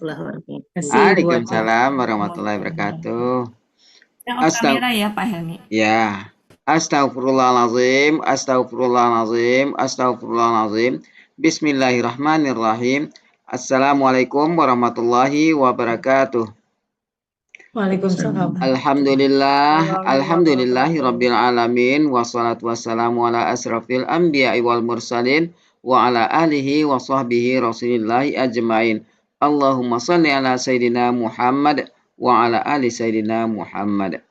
warahmatullahi wabarakatuh. Kasih buat Waalaikumsalam warahmatullahi wabarakatuh. yang off kamera ya Pak Helmi. Ya. Astagfirullahalazim, astagfirullahalazim, astagfirullahalazim. Bismillahirrahmanirrahim. Assalamualaikum warahmatullahi wabarakatuh. Waalaikumsalam. Alhamdulillah, alhamdulillahi rabbil alamin, wassalatu wassalamu ala asrafil anbiya'i wal mursalin wa ala alihi wa sahbihi rasulillahi ajmain. Allahumma salli ala sayyidina Muhammad wa ala ali sayyidina Muhammad.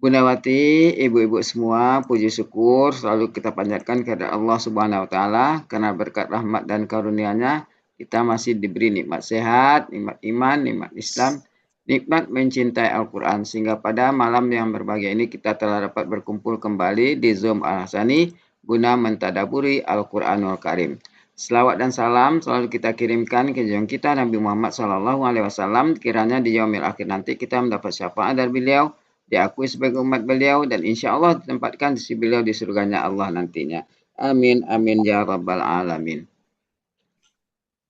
Bundawati, ibu-ibu semua, puji syukur selalu kita panjatkan kepada Allah Subhanahu wa taala karena berkat rahmat dan karunia-Nya kita masih diberi nikmat sehat, nikmat iman, nikmat Islam, nikmat mencintai Al-Qur'an sehingga pada malam yang berbahagia ini kita telah dapat berkumpul kembali di Zoom Al-Hasani guna mentadaburi Al-Qur'anul Karim. Selawat dan salam selalu kita kirimkan ke junjungan kita Nabi Muhammad SAW, kiranya di yaumil akhir nanti kita mendapat syafaat dari beliau, diakui sebagai umat beliau, dan insya Allah ditempatkan di sisi beliau di surganya Allah nantinya. Amin, amin, ya rabbal alamin.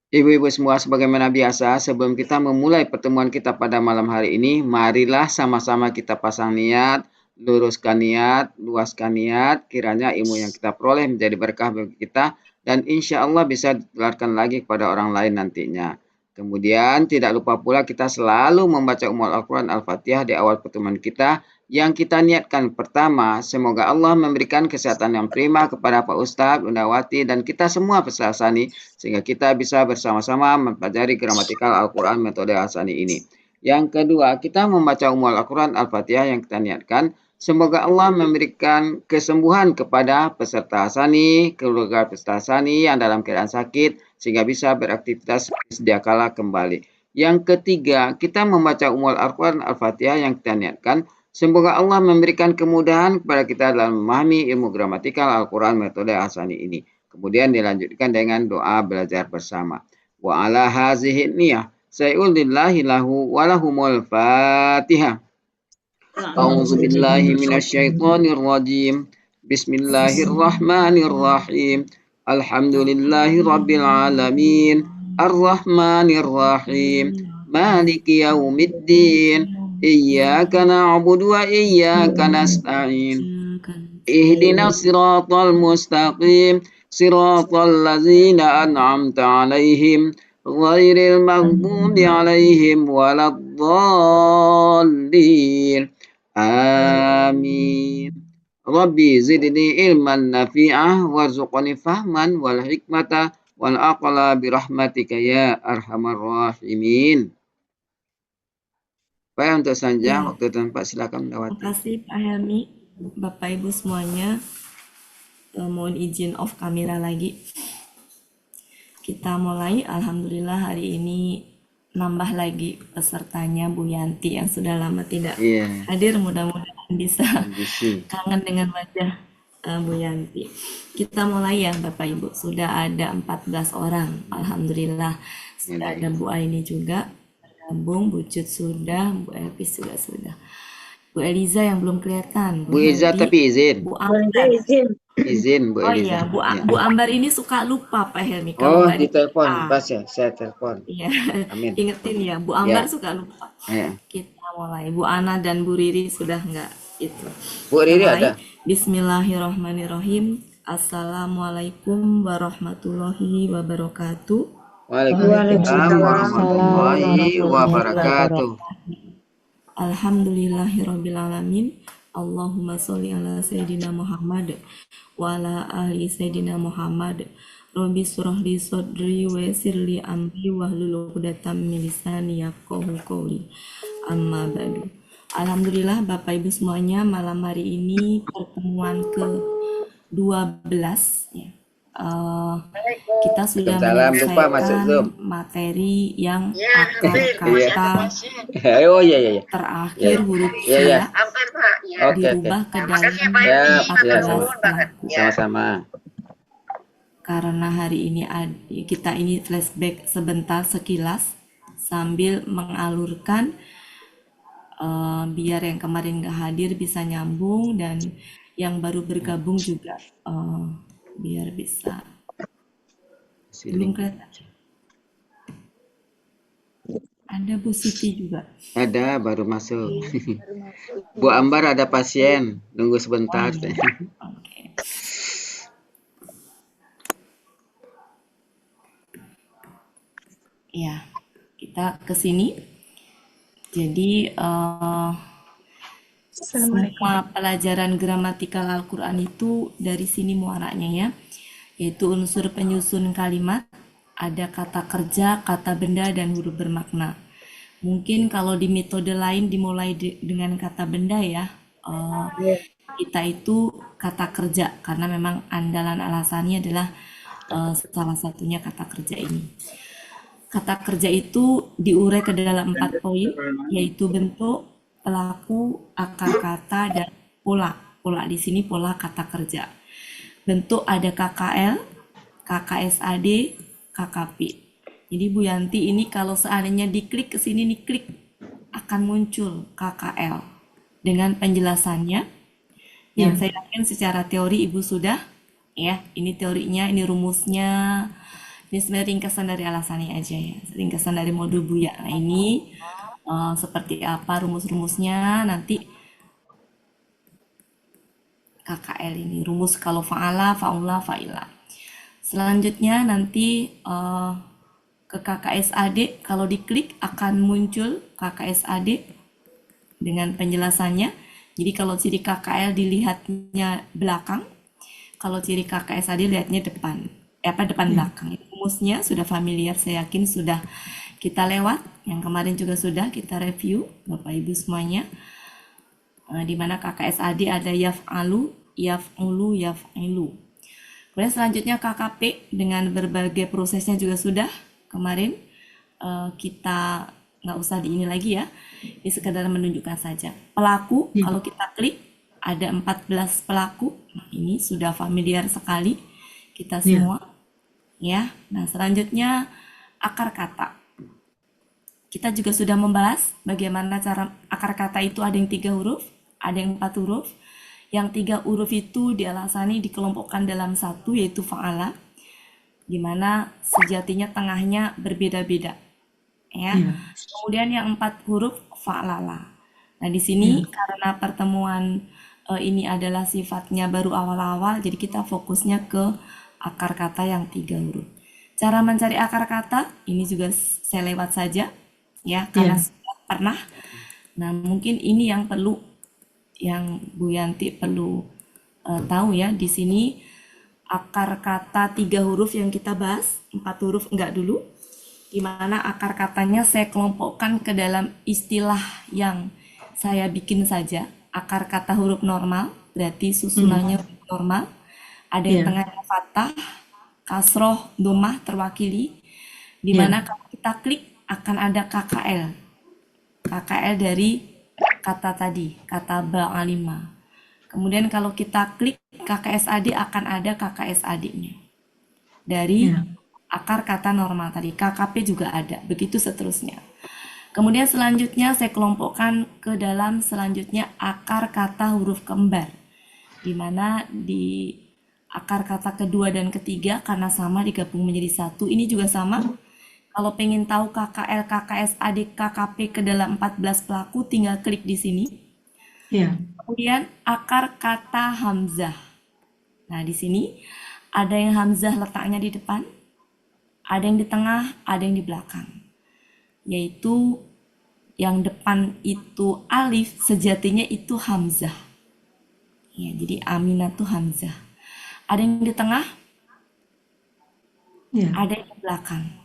Ibu-ibu semua, sebagaimana biasa, sebelum kita memulai pertemuan kita pada malam hari ini, marilah sama-sama kita pasang niat, luruskan niat, luaskan niat, kiranya ilmu yang kita peroleh menjadi berkah bagi kita, dan insya Allah bisa ditularkan lagi kepada orang lain nantinya. Kemudian tidak lupa pula kita selalu membaca Al-Quran Al-Fatihah di awal pertemuan kita, yang kita niatkan pertama, semoga Allah memberikan kesehatan yang prima kepada Pak Ustadz, Bundawati, dan kita semua peserta Hasani, sehingga kita bisa bersama-sama mempelajari gramatikal Al-Quran metode Hasani ini. Yang kedua, kita membaca Al-Quran Al-Fatihah yang kita niatkan, semoga Allah memberikan kesembuhan kepada peserta Hasani, keluarga peserta Hasani yang dalam keadaan sakit, sehingga bisa beraktivitas sedia kala kembali. Yang ketiga, kita membaca Al-Quran Al-Fatihah yang kita niatkan, semoga Allah memberikan kemudahan kepada kita dalam memahami ilmu gramatikal Al-Quran metode Hasani ini. Kemudian dilanjutkan dengan doa belajar bersama. Wa ala hazihi niyah, sayulillahi lahu walahumul fatihah. A'udzu billahi minasyaitonir rajim. Bismillahirrahmanirrahim. Alhamdulillahi rabbil alamin. Arrahmanir rahim. Maliki yaumiddin. Iyyaka na'budu wa iyyaka nasta'in. Ihdinas siratal mustaqim. Siratal ladzina an'amta 'alaihim ghairil maghdubi 'alaihim waladdallin. Amin. Rabbi zidni ilman nafi'ah warzuqni fahman wal hikmata wal aqla birahmatika ya arhamar rahimin. Baik, untuk selanjutnya waktu tempat silakan Bundawati. Terima kasih Pak Helmi, Bapak Ibu semuanya. Mohon izin off kamera lagi. Kita mulai. Alhamdulillah hari ini nambah lagi pesertanya Bu Yanti yang sudah lama tidak hadir. Mudah-mudahan bisa kangen dengan wajah Bu Yanti. Kita mulai ya Bapak Ibu. Sudah ada 14 orang. Alhamdulillah. Sudah ada Bu Aini juga bergabung, Bu Cut sudah, Bu Elpis juga sudah. Bu Eliza yang belum kelihatan. Bu Eliza tapi izin. Bu Ambar izin Bu Eliza. Oh iya, Bu Ambar ini suka lupa Pak Helmi. Kalau di telepon pas ya, saya telepon. Iya. Amin. Ingetin ya, Bu Ambar suka lupa. Kita mulai. Bu Ana dan Bu Riri sudah enggak itu. Bu Riri ada. Bismillahirrahmanirrahim. Assalamualaikum warahmatullahi wabarakatuh. Waalaikumsalam warahmatullahi wabarakatuh. Alhamdulillahirrabbilalamin. Allahumma sholli ala Sayyidina Muhammad wa ala ahli Sayyidina Muhammad. Rabbi shrahli sadri wa yassirli amri wahlul 'uqdatam min lisani yafqahu qawli. Amma ba'du. Alhamdulillah Bapak Ibu semuanya, malam hari ini pertemuan ke-12 ya. Kita sudah menyelesaikan materi yang kata terakhir huruf ya dirubah ke dalam 14 sama-sama. Karena hari ini kita ini flashback sebentar sekilas sambil mengalurkan biar yang kemarin gak hadir bisa nyambung dan yang baru bergabung juga biar bisa belum kelihatan. Ada Bu Siti juga. Ada, baru masuk. Baru masuk Bu Ibu. Ambar ada pasien, nunggu Oh sebentar. iya. Oke. Ya, kita ke sini. Jadi Assalamualaikum. semua pelajaran gramatikal Al-Quran itu dari sini muaranya ya, yaitu unsur penyusun kalimat, ada kata kerja, kata benda, dan huruf bermakna. Mungkin kalau di metode lain dimulai dengan kata benda ya, eh, kita itu kata kerja, karena memang andalan alasannya adalah salah satunya kata kerja ini. Kata kerja itu diurai ke dalam 4 poin, yaitu bentuk, pelaku, akar kata, dan pola. Pola di sini pola kata kerja. Bentuk ada KKL, KKSAD, KKP. Jadi Bu Yanti ini kalau seandainya diklik ke sini nih klik akan muncul KKL dengan penjelasannya yang Ya, saya yakin secara teori Ibu sudah ya, ini teorinya, ini rumusnya. Ini sebenarnya ringkasan dari alasannya aja ya, ringkasan dari modul Buya. Nah ini seperti apa rumus-rumusnya nanti KKL ini. Rumus kalau fa'ala, fa'ula, fa'ila. Selanjutnya nanti ke KKSAD, kalau diklik akan muncul KKSAD dengan penjelasannya. Jadi kalau ciri KKL dilihatnya belakang, kalau ciri KKSAD lihatnya depan. Depan ya, belakang. Rumusnya sudah familiar, saya yakin sudah kita lewat. Yang kemarin juga sudah kita review, Bapak Ibu semuanya. Di mana KKSAD ada yaf'alu, yaf'ulu, yaf'ilu. Kemudian selanjutnya KKP dengan berbagai prosesnya juga sudah kemarin kita nggak usah di ini lagi ya. Ini sekedar menunjukkan saja. Pelaku, ya, kalau kita klik ada 14 pelaku. Nah, ini sudah familiar sekali kita ya, semua ya. Nah, selanjutnya akar kata. Kita juga sudah membahas bagaimana cara akar kata itu ada yang 3 huruf, ada yang 4 huruf. Yang 3 huruf itu dialasani dikelompokkan dalam satu yaitu fa'ala, di mana sejatinya tengahnya berbeda-beda ya. ya, Kemudian yang 4 huruf fa'lala. Nah, di sini ya, karena pertemuan ini adalah sifatnya baru awal-awal, jadi kita fokusnya ke akar kata yang 3 huruf. Cara mencari akar kata ini juga saya lewat saja ya, karena ya, sudah pernah. Nah, mungkin ini yang perlu, yang Bu Yanti perlu tahu ya. Di sini akar kata 3 huruf yang kita bahas, 4 huruf enggak dulu. Di mana akar katanya saya kelompokkan ke dalam istilah yang saya bikin saja. Akar kata huruf normal, berarti susunannya huruf normal. Ada yang ya, tengahnya fathah, kasroh, domah terwakili. Di ya, mana kalau kita klik akan ada KKL. KKL dari kata tadi, kata ba'alima. Kemudian kalau kita klik KKSAD akan ada KKSAD-nya. Dari ya, akar kata normal tadi, KKP juga ada, begitu seterusnya. Kemudian selanjutnya saya kelompokkan ke dalam selanjutnya akar kata huruf kembar. Di mana di akar kata kedua dan ketiga karena sama digabung menjadi satu. Ini juga sama. Kalau pengen tahu KKL, KKSAD, KKP ke dalam 14 pelaku, tinggal klik di sini. ya, Kemudian akar kata hamzah. Nah, di sini ada yang hamzah letaknya di depan, ada yang di tengah, ada yang di belakang. Yaitu yang depan itu alif, sejatinya itu hamzah. Ya, jadi Aminah tuh hamzah. Ada yang di tengah, ya, ada yang di belakang.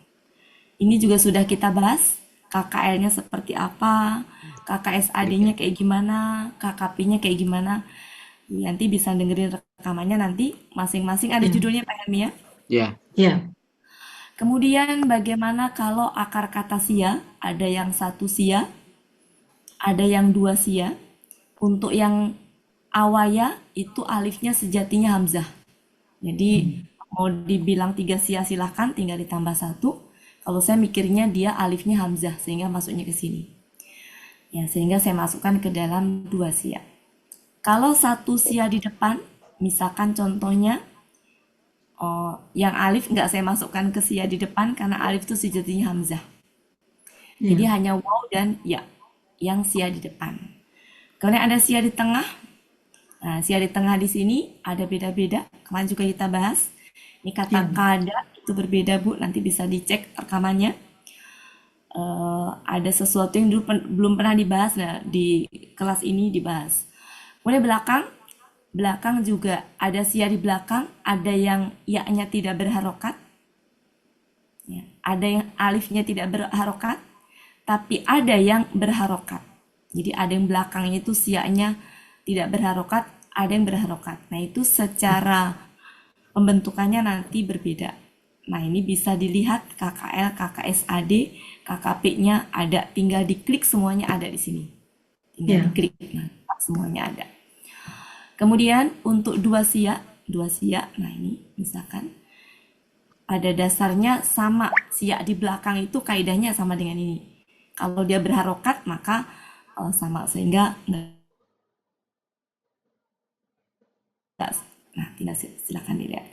Ini juga sudah kita bahas. KKL-nya seperti apa, KKSAD-nya kayak gimana, KKP-nya kayak gimana. Nanti bisa dengerin rekamannya nanti masing-masing ada ya, judulnya Pak Helmi ya. Ya, ya, Kemudian bagaimana kalau akar kata sia, ada yang 1 sia, ada yang 2 sia. Untuk yang awaya itu alifnya sejatinya hamzah. Jadi mau dibilang 3 sia silahkan tinggal ditambah 1. Kalau saya mikirnya dia alifnya hamzah sehingga masuknya ke sini. Ya, sehingga saya masukkan ke dalam 2 sia. Kalau 1 sia di depan, misalkan contohnya yang alif nggak saya masukkan ke sia di depan karena alif itu sejatinya hamzah. Jadi Iya. hanya waw dan ya yang sia di depan. Kemudian ada sia di tengah. Nah, sia di tengah di sini ada beda-beda. Kemarin juga kita bahas. Ini Iya, kata Bu. kada itu berbeda, Bu. Nanti bisa dicek rekamannya. Ada sesuatu yang dulu belum pernah dibahas, nah di kelas ini dibahas. Kemudian belakang, belakang juga ada sia di belakang, ada yang ya-nya tidak berharokat, ya. Ada yang alifnya tidak berharokat, tapi ada yang berharokat. Jadi ada yang belakangnya itu sia-nya tidak berharokat, ada yang berharokat. Nah itu secara pembentukannya nanti berbeda. Nah, ini bisa dilihat KKL, KKSAD, KKP-nya ada. Tinggal diklik semuanya ada di sini. Tinggal Iya. diklik, nah, semuanya ada. Kemudian untuk dua sia, nah ini misalkan pada dasarnya sama, sia di belakang itu kaidahnya sama dengan ini. Kalau dia berharokat maka sama, sehingga enggak. Nah, tidak, silakan dilihat.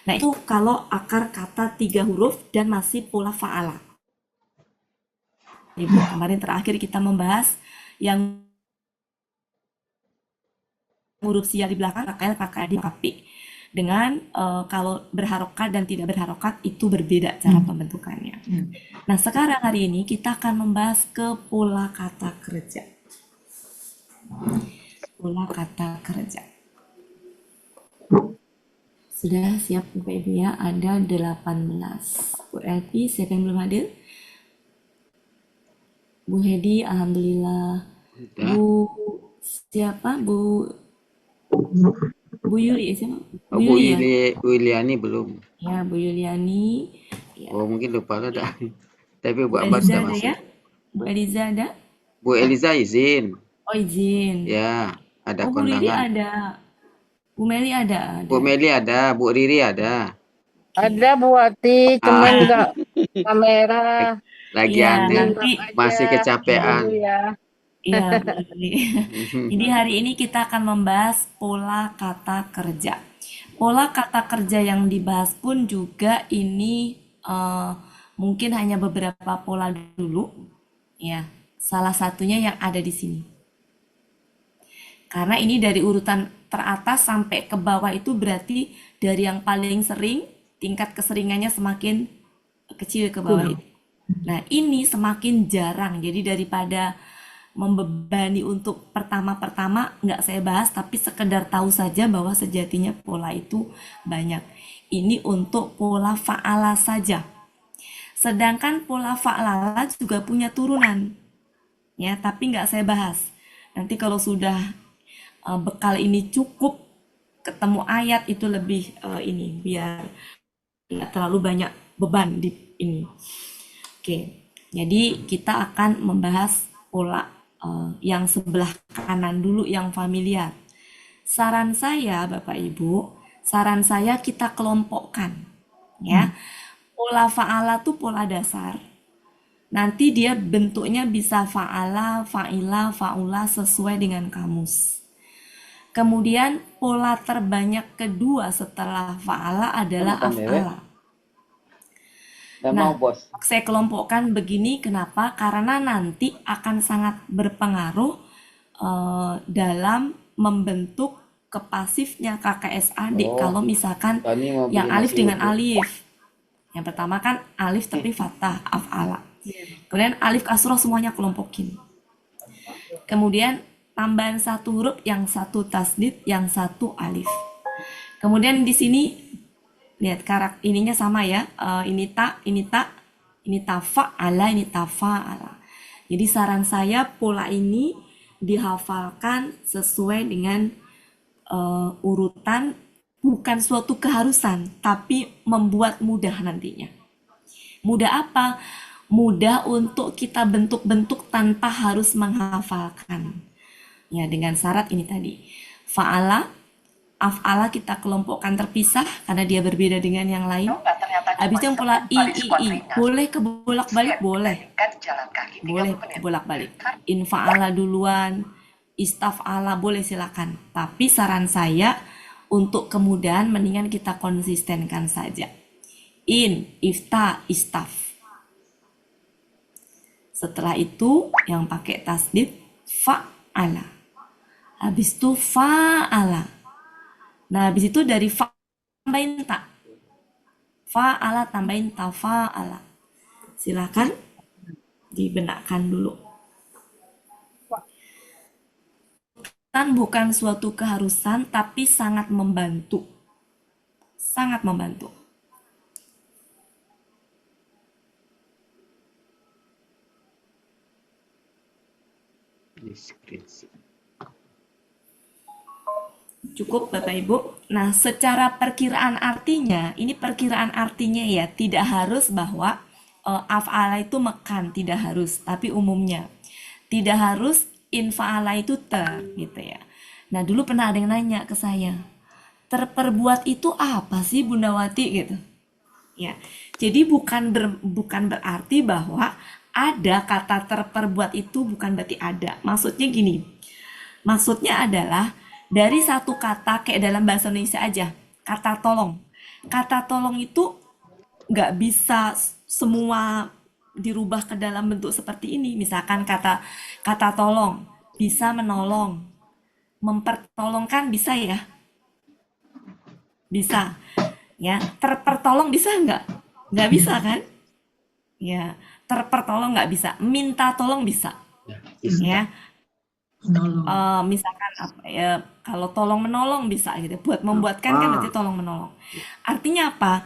Nah, itu kalau akar kata 3 huruf dan masih pola fa'ala. Ibu, kemarin terakhir kita membahas yang huruf sia di belakang KKL, KKD, KP. Dengan kalau berharokat dan tidak berharokat itu berbeda cara pembentukannya. Iya. Nah, sekarang hari ini kita akan membahas ke pola kata kerja. Pola kata kerja. Sudah siap Bapak Ibu ya, ada 18. Bu Elvi, siapa yang belum hadir? Bu Hedi, alhamdulillah. Udah. Bu siapa? Bu Yuli, siapa? Bu Oh, Bu Yuli ya? Wiliani belum. Ya, Bu Yuliani. Ya, Oh, mungkin lupa lah dah. Tapi Bu Bu Ambar Eliza sudah ada masuk. ya? Bu Eliza ada? Bu Eliza izin. Oh, izin. Ya, ada Oh, Bu Riri kondangan. ada. Bu Meli ada? Bu Ada. Meli ada, Bu Riri ada. Oke. Ada Bu Ati, cuman Ah, nggak kamera. lagi Iya, anu, nanti. Maaf aja masih kecapean. dulu ya. Iya, Bu Riri. Jadi hari ini kita akan membahas pola kata kerja. Pola kata kerja yang dibahas pun juga ini mungkin hanya beberapa pola dulu, ya. Salah satunya yang ada di sini. Karena ini dari urutan teratas sampai ke bawah itu berarti dari yang paling sering, tingkat keseringannya semakin kecil ke bawah Kurang. itu. Nah, ini semakin jarang. Jadi daripada membebani untuk pertama-pertama nggak saya bahas, tapi sekedar tahu saja bahwa sejatinya pola itu banyak. Ini untuk pola fa'ala saja. Sedangkan pola fa'lala juga punya turunan, ya, tapi nggak saya bahas. Nanti kalau sudah bekal ini cukup, ketemu ayat itu lebih ini, biar tidak terlalu banyak beban di ini. Oke, jadi kita akan membahas pola yang sebelah kanan dulu yang familiar. Saran saya, Bapak Ibu, saran saya kita kelompokkan, ya. Pola fa'ala tuh pola dasar. Nanti dia bentuknya bisa fa'ala, fa'ila, fa'ula sesuai dengan kamus. Kemudian pola terbanyak kedua setelah fa'ala adalah af'ala. Nah, saya kelompokkan begini kenapa? Karena nanti akan sangat berpengaruh dalam membentuk kepasifnya KKSAD kalau misalkan Tani mau yang beli alif nasi dengan uduk. alif. Yang pertama kan alif tapi fathah, af'ala. Iya. Kemudian alif kasroh semuanya kelompokin. Kemudian tambahan satu huruf, yang satu tasdid, yang satu alif. Kemudian di sini lihat karakter ininya sama ya. Ini ta, ini ta, ini tafa'ala, ini tafa'ala. Jadi saran saya pola ini dihafalkan sesuai dengan urutan, bukan suatu keharusan, tapi membuat mudah nantinya. Mudah apa? Mudah untuk kita bentuk-bentuk tanpa harus menghafalkan. Ya, dengan syarat ini tadi. Fa'ala, af'ala kita kelompokkan terpisah karena dia berbeda dengan yang lain. Habis itu yang pola i. Boleh kebolak-balik? Boleh. Boleh bolak-balik. Infa'ala duluan, istaf'ala boleh silakan. Tapi saran saya untuk kemudahan mendingan kita konsistenkan saja. In, ifta, istaf. Setelah itu yang pakai tasdid fa'ala. Habis itu fa'ala. Nah, habis itu dari tambahin ta. Fa'ala tambahin ta fa'ala. Silakan dibenarkan dulu. Tan bukan suatu keharusan, tapi sangat membantu. Sangat membantu. Deskripsi. Cukup Bapak Ibu. Nah, secara perkiraan artinya, ini perkiraan artinya ya, tidak harus bahwa af'ala itu mekan, tidak harus, tapi umumnya. Tidak harus infa'ala itu ter, gitu ya. Nah, dulu pernah ada yang nanya ke saya, terperbuat itu apa sih Bunda Wati gitu. Ya, jadi bukan berarti bahwa ada kata terperbuat itu bukan berarti ada. Maksudnya gini, maksudnya adalah dari satu kata kayak dalam bahasa Indonesia aja, kata tolong. Kata tolong itu nggak bisa semua dirubah ke dalam bentuk seperti ini. Misalkan kata tolong bisa menolong, mempertolongkan bisa ya, bisa ya. Terpertolong bisa nggak bisa kan? Ya, terpertolong nggak bisa. Minta tolong bisa ya. Menolong. Misalkan apa ya, kalau tolong menolong bisa gitu, buat membuatkan kan berarti tolong menolong. Artinya apa?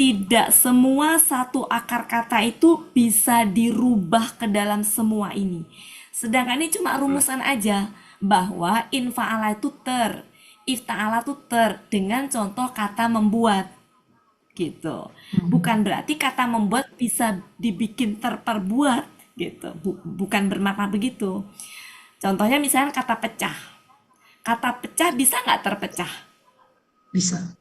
Tidak semua satu akar kata itu bisa dirubah ke dalam semua ini. Sedangkan ini cuma rumusan aja, bahwa infa'ala itu ter, ifta'ala itu ter, dengan contoh kata membuat gitu. Bukan berarti kata membuat bisa dibikin terperbuat gitu. Bukan bermakna begitu. Contohnya misalnya kata pecah. Kata pecah bisa nggak terpecah? Bisa.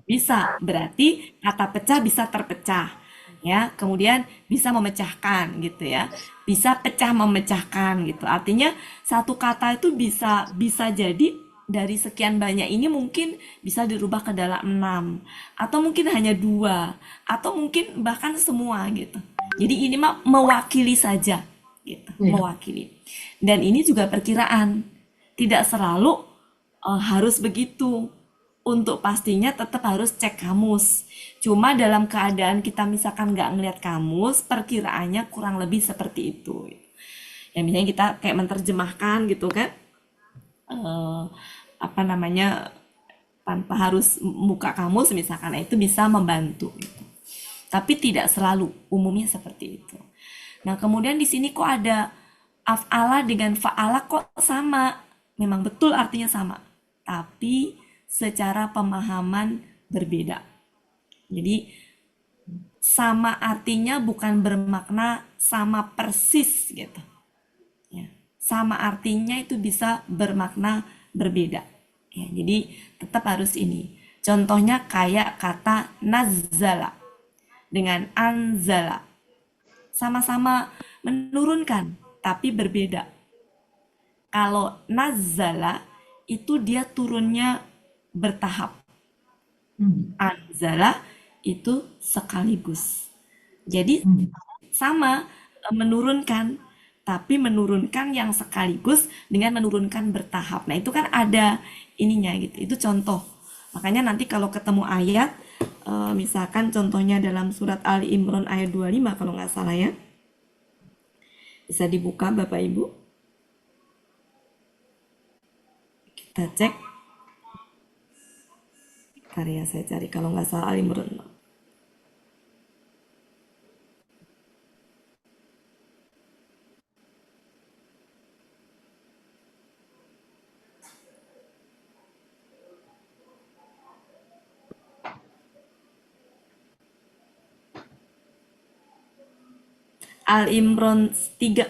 Bisa. Berarti kata pecah bisa terpecah. Ya, kemudian bisa memecahkan gitu ya. Bisa pecah memecahkan gitu. Artinya satu kata itu bisa jadi dari sekian banyak ini mungkin bisa dirubah ke dalam 6 atau mungkin hanya 2 atau mungkin bahkan semua gitu. Jadi ini mah mewakili saja gitu, Ya. mewakili. Dan ini juga perkiraan, tidak selalu harus begitu. Untuk pastinya tetap harus cek kamus. Cuma dalam keadaan kita misalkan nggak ngeliat kamus, perkiraannya kurang lebih seperti itu. Ya misalnya kita kayak menerjemahkan gitu kan, eh, apa namanya, tanpa harus buka kamus misalkan, nah, itu bisa membantu. Gitu. Tapi tidak selalu, umumnya seperti itu. Nah, kemudian di sini kok ada af'ala dengan fa'ala kok sama? Memang betul artinya sama, tapi secara pemahaman berbeda. Jadi sama artinya bukan bermakna sama persis gitu. Ya. Sama artinya itu bisa bermakna berbeda. Ya, jadi tetap harus ini. Contohnya kayak kata nazzala dengan anzala. Sama-sama menurunkan, tapi berbeda. Kalau nazzala itu dia turunnya bertahap. Anzala itu sekaligus. Jadi sama menurunkan, tapi menurunkan yang sekaligus dengan menurunkan bertahap. Nah, itu kan ada ininya gitu. Itu contoh. Makanya nanti kalau ketemu ayat, misalkan contohnya dalam surat Ali Imran ayat 25 kalau nggak salah ya. Bisa dibuka Bapak Ibu. Kita cek. Karya saya cari kalau nggak salah Ali Imran. Al Imran 3.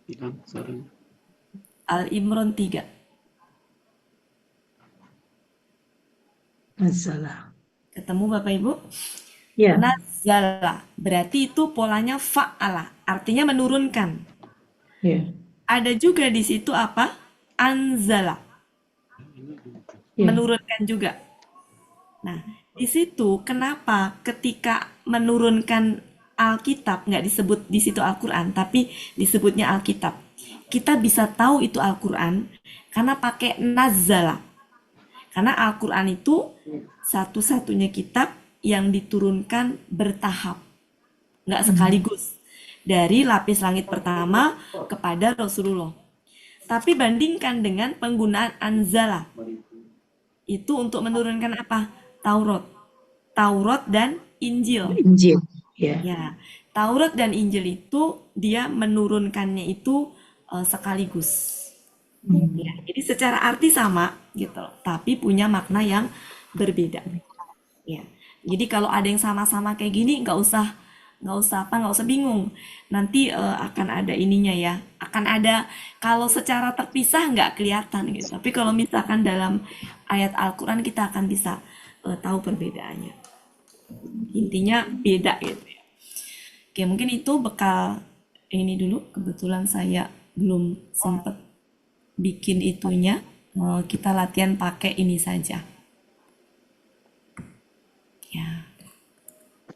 Bilang suaranya. Al Imran 3. Masalah. Ketemu Bapak Ibu? Ya. Nazala. Berarti itu polanya fa'ala. Artinya menurunkan. Ya. Ada juga di situ apa? Anzala. Ya. Menurunkan juga. Nah, di situ kenapa ketika menurunkan Alkitab nggak disebut di situ Al-Quran, tapi disebutnya Alkitab. Kita bisa tahu itu Al-Quran karena pakai nazala. Karena Al-Quran itu satu-satunya kitab yang diturunkan bertahap, nggak sekaligus. Dari lapis langit pertama kepada Rasulullah. Tapi bandingkan dengan penggunaan anzala. Itu untuk menurunkan apa? Taurat. Taurat dan Injil. Injil. Ya. Ya, Taurat dan Injil itu dia menurunkannya itu sekaligus. Ya, jadi secara arti sama gitu, tapi punya makna yang berbeda. Ya, jadi kalau ada yang sama-sama kayak gini, nggak usah bingung. Nanti akan ada ininya ya, akan ada kalau secara terpisah nggak kelihatan gitu. Tapi kalau misalkan dalam ayat Al-Quran kita akan bisa tahu perbedaannya. Intinya beda gitu ya. Oke, mungkin itu bekal ini dulu. Kebetulan saya belum sempat bikin itunya. Kita latihan pakai ini saja. Ya,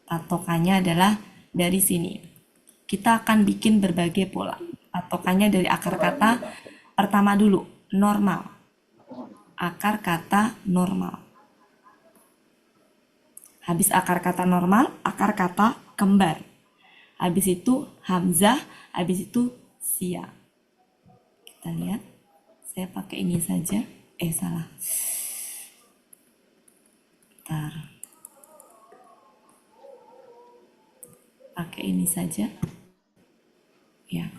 patokannya adalah dari sini. Kita akan bikin berbagai pola. Patokannya dari akar kata pertama dulu, normal. Akar kata normal. Habis akar kata normal, akar kata kembar. Habis itu hamzah, habis itu sia. Kita lihat. Saya pakai ini saja. Salah. Bentar. Pakai ini saja. Ya.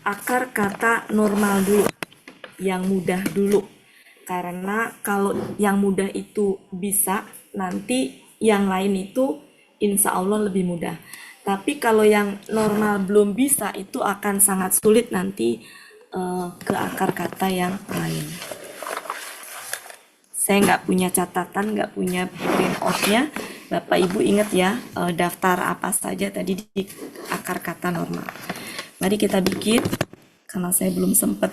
Akar kata normal dulu. Yang mudah dulu. Karena kalau yang mudah itu bisa, nanti yang lain itu insya Allah lebih mudah. Tapi kalau yang normal belum bisa, itu akan sangat sulit nanti ke akar kata yang lain. Saya nggak punya catatan, nggak punya print out-nya. Bapak Ibu ingat ya, daftar apa saja tadi di akar kata normal. Mari kita bikin, karena saya belum sempat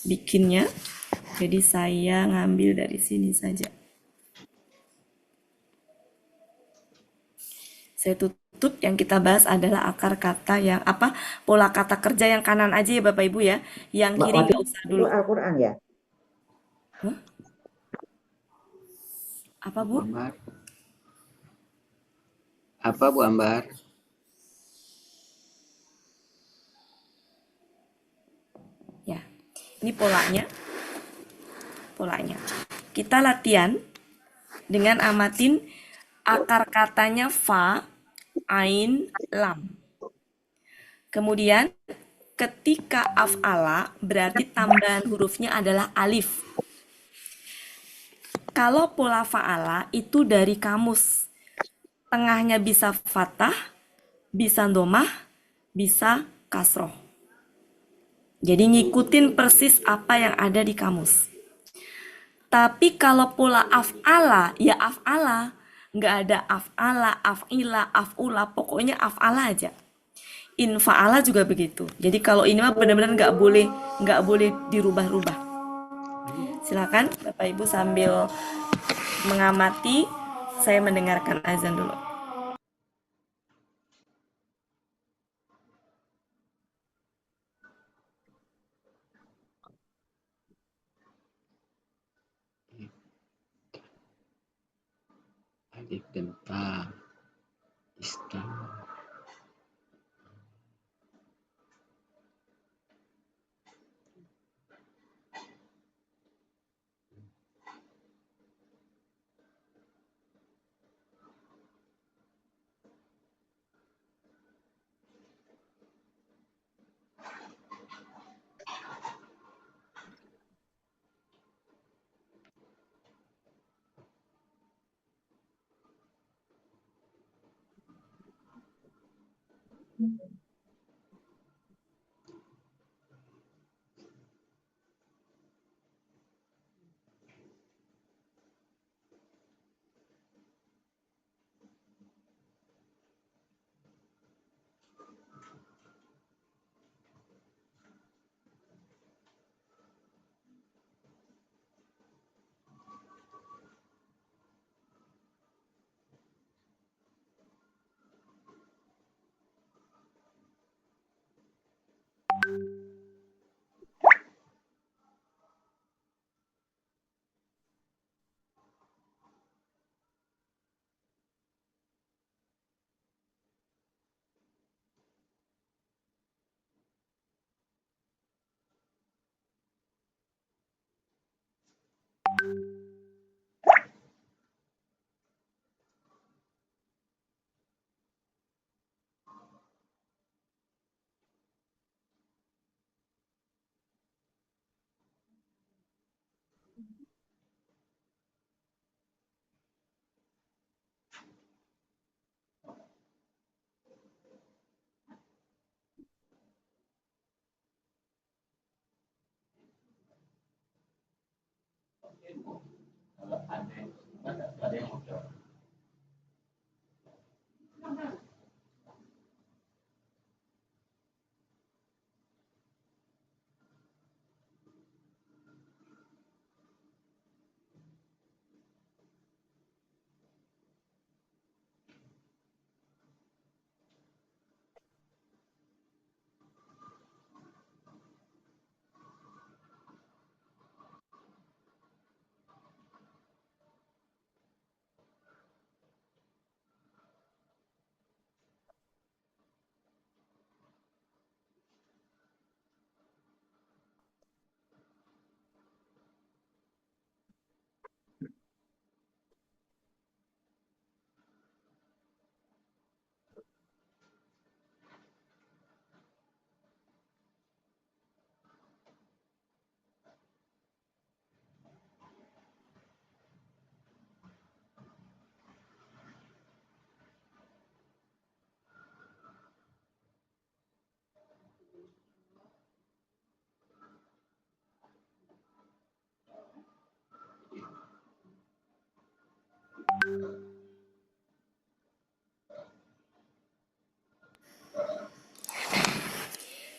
bikinnya. Jadi saya ngambil dari sini saja. Saya tutup, yang kita bahas adalah akar kata yang apa? Pola kata kerja yang kanan aja ya Bapak Ibu ya. Yang Mbak kiri Wati, nggak usah itu dulu. Al-Quran ya? Hah? Apa Bu Bu? Ambar. Apa Bu Ambar? Ya, ini polanya. Kita latihan dengan amatin akar katanya fa, ain, lam. Kemudian ketika af'ala berarti tambahan hurufnya adalah alif. Kalau pola fa'ala itu dari kamus. Tengahnya bisa fathah, bisa domah, bisa kasroh. Jadi ngikutin persis apa yang ada di kamus. Tapi kalau pola af'ala, ya af'ala. Nggak ada af'ala, af'ila, af'ula, pokoknya af'ala aja. Infa'ala juga begitu. Jadi kalau ini mah benar-benar nggak boleh dirubah-rubah. Silakan Bapak Ibu sambil mengamati, saya mendengarkan azan dulu. Alif dan ta. Istimewa.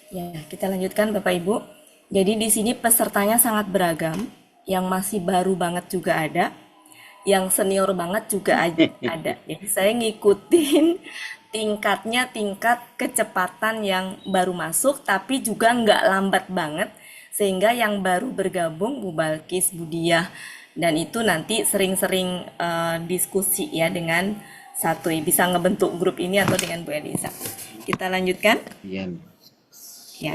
Ya, kita lanjutkan Bapak Ibu. Jadi di sini pesertanya sangat beragam, yang masih baru banget juga ada, yang senior banget juga ada. Jadi saya ngikutin tingkatnya, tingkat kecepatan yang baru masuk, tapi juga nggak lambat banget, sehingga yang baru bergabung, Bu Balkis, Bu Diah, dan itu nanti sering-sering diskusi ya dengan satu, bisa ngebentuk grup ini atau dengan Bu Elisa. Kita lanjutkan. Iya. Ya,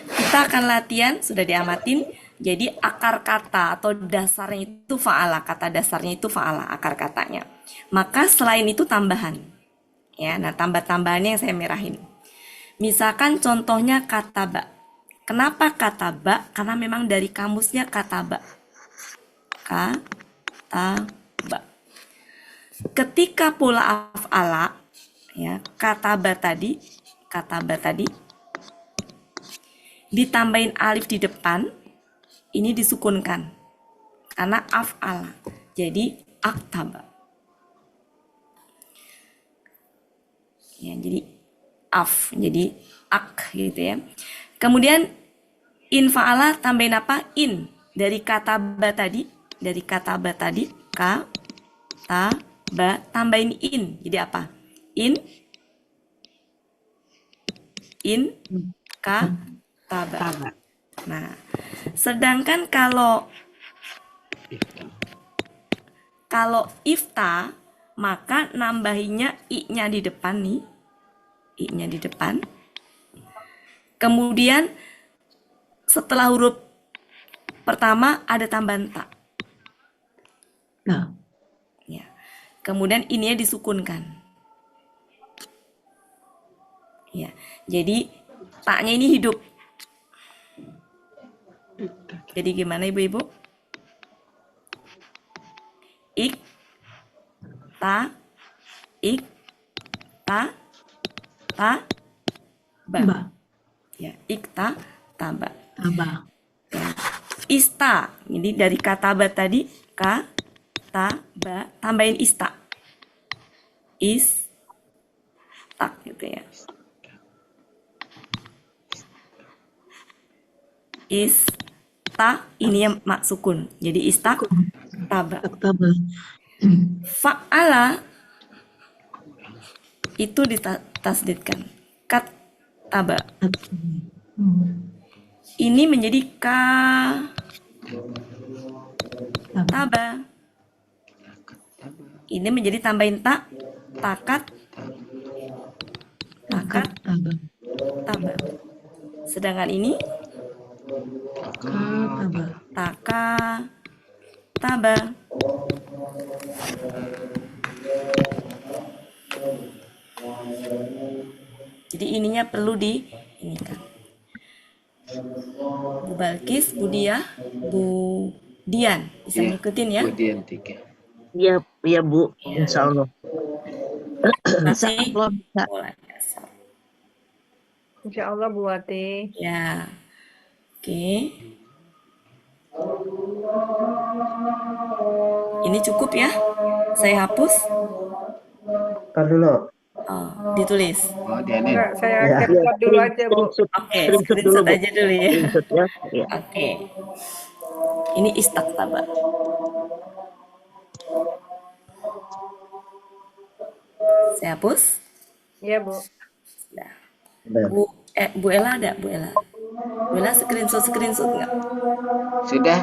kita akan latihan, sudah diamatin. Jadi akar kata atau dasarnya itu fa'ala, kata dasarnya itu fa'ala, akar katanya. Maka selain itu tambahan. Ya, nah tambah-tambahannya yang saya merahin. Misalkan contohnya kata ba. Kenapa kata ba? Karena memang dari kamusnya kata ba. Kata ba. Ketika pula af'ala, ya, kata ba tadi ditambahin alif di depan, ini disukunkan karena af'ala, jadi aktaba. Ya, jadi jadi ak gitu ya. Kemudian in fa'ala tambahin apa? In dari kata ba tadi, ka ta ba tambahin in, jadi apa? In ka taba. Nah, sedangkan kalau ifta, maka nambahinya i-nya di depan nih. I-nya di depan. Kemudian setelah huruf pertama ada tambahan ta. Nah, Ya. Kemudian ininya disukunkan. Ya. Jadi taknya ini hidup. Jadi gimana Ibu-ibu? Ik ta ba. ba, Ya, ikta taba. taba, Ya. Ista. Jadi dari kata ba tadi ka ta ba tambahin ista. Tak gitu ya. Ista ini yang mak sukun. Jadi ista taba. taba, Fa'ala itu ditasdidkan. Kat taba. Ini menjadi ka taba. Ini menjadi tambahin tak, takat, taba, taba. Sedangkan ini taba, taka, taba. Jadi ininya perlu inikan. Bu Balkis, Bu Diah, Bu Dian bisa ngikutin ya. Bu Dian 3. Iya, iya Bu, insya Allah. Insya Masih Allah bisa. mulai dasar. Insya Allah Bu Wati. Ya, oke. Ini cukup ya? Saya hapus. Ntar dulu. Oh, ditulis. Oh, dia nih. Enggak, saya Ya. capture dulu aja, Bu. Oke, Screenshot dulu, screenshot Bu. aja dulu ya. Screenshot ya. Iya. Oke. Ini istaktaba. Saya hapus. Iya, Bu. Sudah. Udah. Bu Ella ada? Bu Ella. Bu Ella screenshot nggak? Sudah.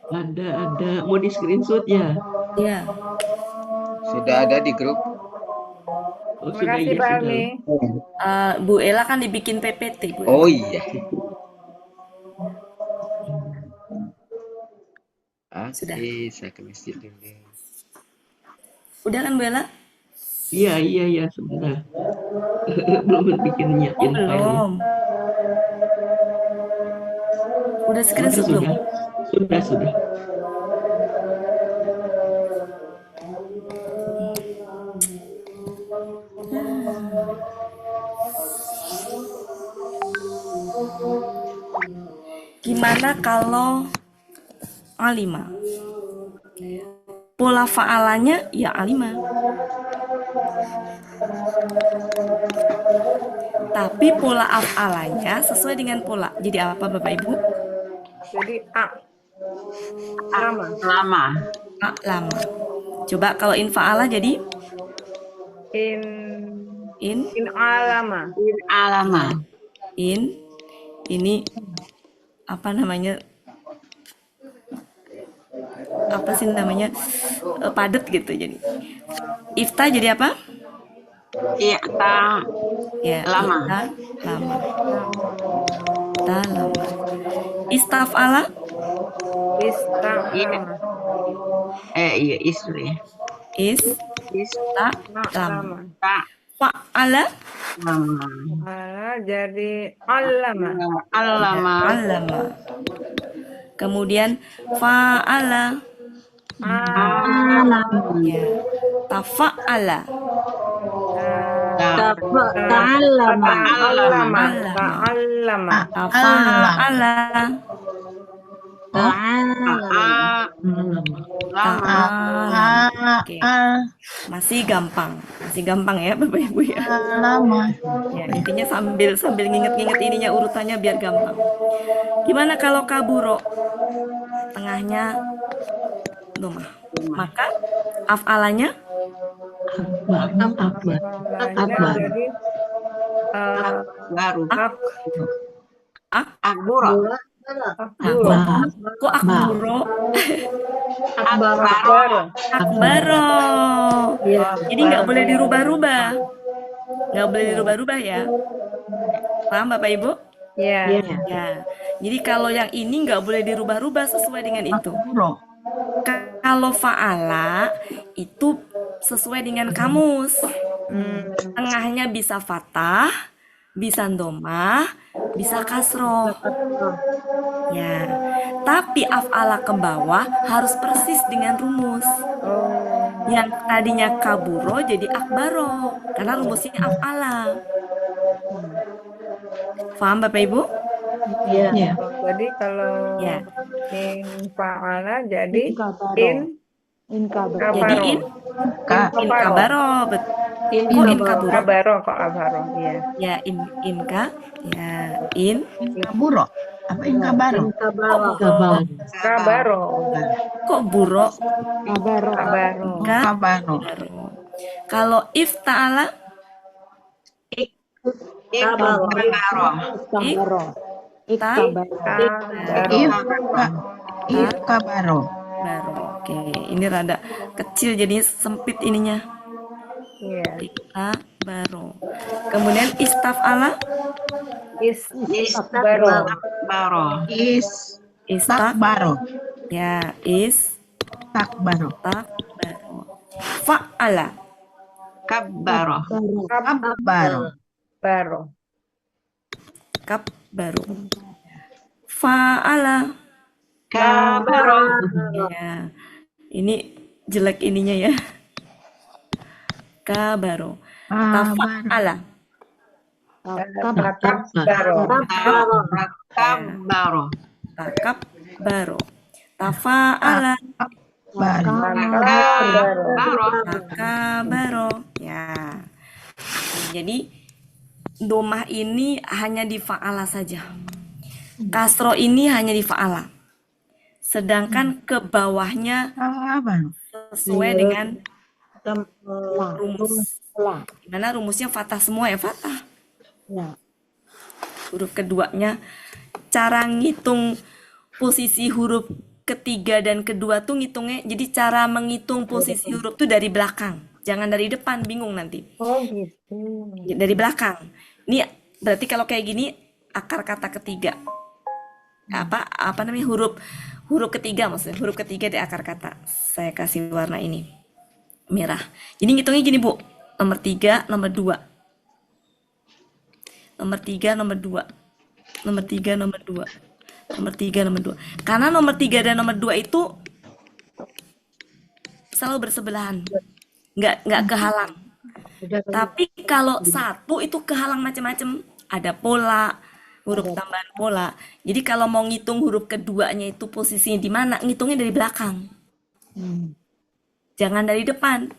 Ada. Mau di screenshot ya? Iya. Sudah ada di grup. Oh, Terima kasih, Pak Almi. Bu Ella kan dibikin PPT, Bu Ella. Oh iya. Sudah. Oke, saya ke masjid dulu. Udah kan Bu Ella? Iya, sebentar. Belum bikin Oh, nyiapin filenya. belum. Udah screenshot belum? Sudah. Gimana kalau alima? Pola fa'alanya ya alima. Tapi pola af'alanya sesuai dengan pola. Jadi apa Bapak Ibu? Jadi A. Lama. A lama. Coba kalau in fa'ala jadi In in alama. in ini apa namanya? Apa sih namanya? Padat gitu jadi. Ifta jadi apa? Ya, lama. Ifta lama. Istaf'ala? Lama. Ista lama. Lama. Fa'ala? Jadi alama. Alama. Kemudian fa'ala. Ya. Tafa'ala. Ta'allama. Tafa'ala. Oke. Masih gampang ya Bapak Ibu ya. Ya, intinya sambil nginget-nginget ininya urutannya biar gampang. Gimana kalau kaburo? Tengahnya domah. Maka af'alanya Akbar. Jadi akburo. Kok akburo? Akbaro. Jadi nggak boleh dirubah-rubah. Ya. Paham Bapak Ibu? ya. Ya. Jadi kalau yang ini nggak boleh dirubah-rubah sesuai dengan itu. Kalau fa'ala itu sesuai dengan kamus. Tengahnya bisa fathah, bisa domah, bisa kasroh. Ya. Tapi af'ala ke bawah harus persis dengan rumus. Yang tadinya kaburo jadi akbaro karena rumusnya af'ala. Paham Bapak Ibu? Iya. Jadi kalau Ya. in fa'ala jadi in kabaro. Jadi in kabaro. Kok in kaburo? Kok abaro, iya. Ya in Kaburo. Apa in kabaro? Kabaro. kok buro? Kabaro. Kabaro. Kalau if ta'ala If kabaro. baru. Oke, ini rada kecil jadi sempit ininya. Iya. Kita baru. Kemudian istaf'ala Baro. Takbaro. Ya, Takbaro. baru. Fa'ala. Kabbaro. Baro. Kap baru. Fa'ala. Kabaro. Ya. Ini jelek ininya ya. Kabaro. Tafa'ala. Baro. Kabaro. takabbaro, tafa'ala, Baru. Kabaro. takabaro. Ya. Jadi domah ini hanya di fa'ala saja. Kasro ini hanya di fa'ala. Sedangkan ke bawahnya Baru. sesuai dengan rumus. Dimana rumusnya fathah semua ya, fathah. Huruf keduanya, cara ngitung posisi huruf ketiga dan kedua tuh ngitungnya, jadi cara menghitung posisi huruf tuh dari belakang, jangan dari depan, bingung nanti. Oh gitu. Dari belakang. Ini berarti kalau kayak gini akar kata ketiga. Apa namanya, huruf ketiga, maksudnya huruf ketiga di akar kata. Saya kasih warna ini merah. Jadi ngitungnya gini, Bu. Nomor 3, nomor 2. Nomor 3, nomor 2. Nomor 3, nomor 2. Nomor 3, nomor 2. Karena nomor 3 dan nomor 2 itu selalu bersebelahan. Nggak kehalang. Tapi kalau satu itu kehalang macam-macam. Ada pola, huruf tambahan pola. Jadi kalau mau ngitung huruf keduanya itu posisinya di mana, ngitungnya dari belakang. Jangan dari depan.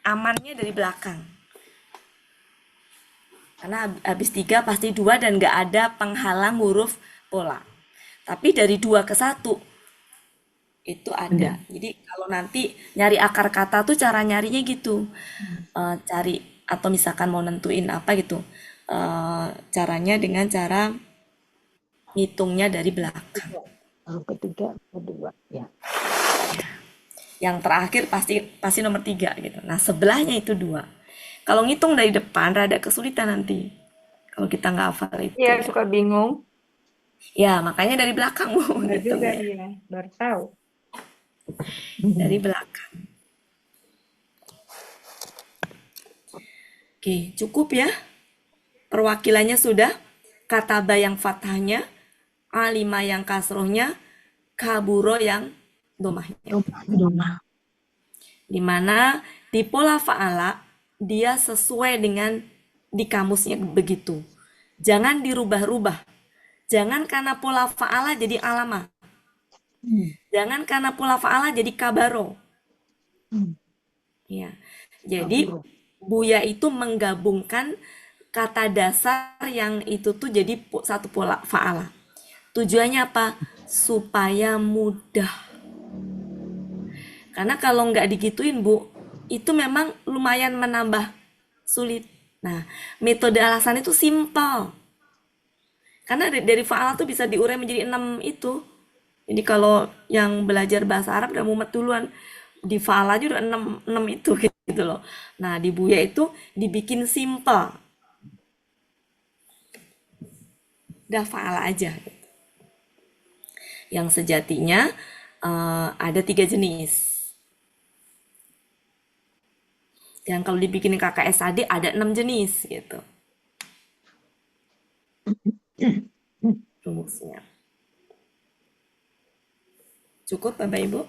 Amannya dari belakang. Karena habis 3 pasti 2 dan nggak ada penghalang huruf pola. Tapi dari 2 ke 1 itu ada. Jadi kalau nanti nyari akar kata tuh cara nyarinya gitu. Cari atau misalkan mau nentuin apa gitu. Caranya dengan cara ngitungnya dari belakang. Huruf ketiga, kedua. Ya. Yang terakhir pasti nomor 3 gitu. Nah, sebelahnya itu 2. Kalau ngitung dari depan rada kesulitan nanti. Kalau kita nggak hafal itu. Iya, suka bingung. Ya, makanya dari belakang, Bu. Ada Gitu juga ya. dia, baru tahu. Dari belakang. Oke, cukup ya. Perwakilannya sudah. Kataba yang fathahnya, alima yang kasrohnya, kaburo yang domahnya. Domah. Dimana di pola fa'ala dia sesuai dengan di kamusnya begitu. Jangan dirubah-rubah. Jangan karena pola fa'ala jadi alama. Jangan karena pola fa'ala jadi kabaro. Ya. Jadi Buya itu menggabungkan kata dasar yang itu tuh jadi satu pola fa'ala. Tujuannya apa? Supaya mudah. Karena kalau nggak digituin, Bu, itu memang lumayan menambah sulit. Nah, metode alasan itu simpel. Karena dari fa'ala tuh bisa diurai menjadi 6 itu. Jadi kalau yang belajar bahasa Arab udah mumet duluan, di fa'ala aja udah 6 itu gitu loh. Nah, di Buya itu dibikin simpel. Udah fa'ala aja. Yang sejatinya ada 3 jenis. Yang kalau dibikin KKSAD ada 6 jenis gitu. Rumusnya. Cukup Bapak Ibu?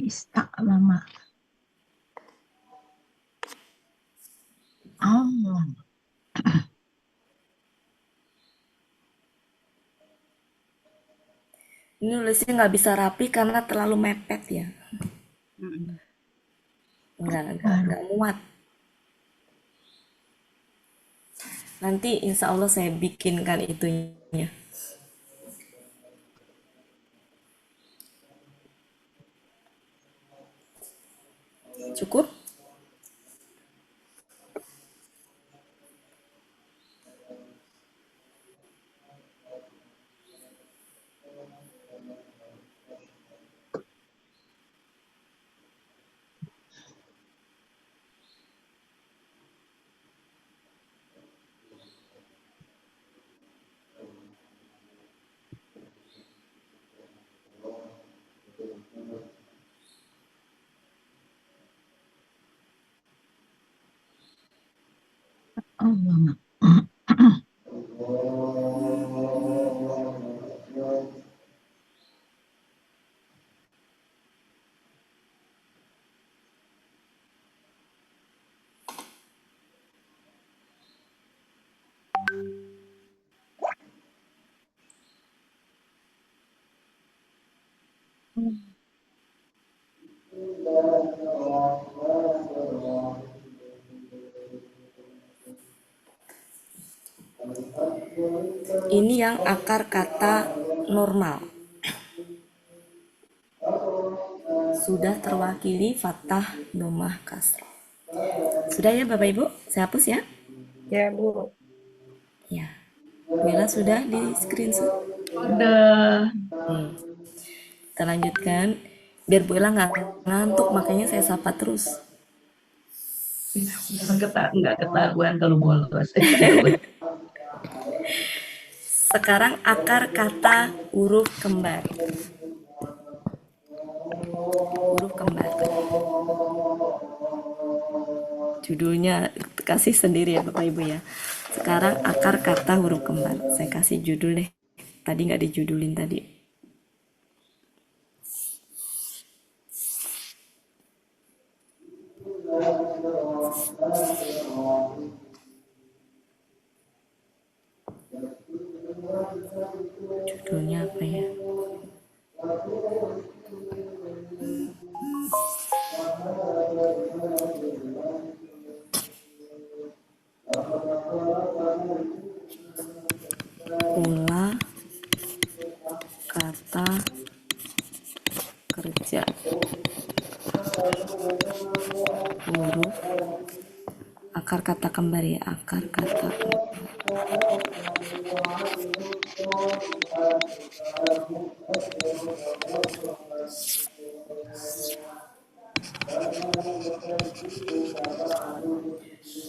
Istaklama. Oh. Ini nulisnya nggak bisa rapi karena terlalu mepet ya. Nggak muat. Nanti insya Allah saya bikinkan itunya. Cukup? Lama. Ini yang akar kata normal. Sudah terwakili fathah, domah, kasroh. Sudah ya Bapak Ibu? Saya hapus ya. Ya, Bu. Ya. Bella sudah di screenshot? Udah. Kita lanjutkan. Biar Bu Ella nggak ngantuk, makanya saya sapa terus. Nggak ketahuan kalau bolos. Sekarang akar kata huruf kembar. Huruf kembar. Judulnya kasih sendiri ya Bapak Ibu ya. Sekarang akar kata huruf kembar. Saya kasih judul deh. Tadi nggak dijudulin tadi. Judulnya apa ya? Pola kata kerja huruf akar kata kembar ya, akar kata kembar.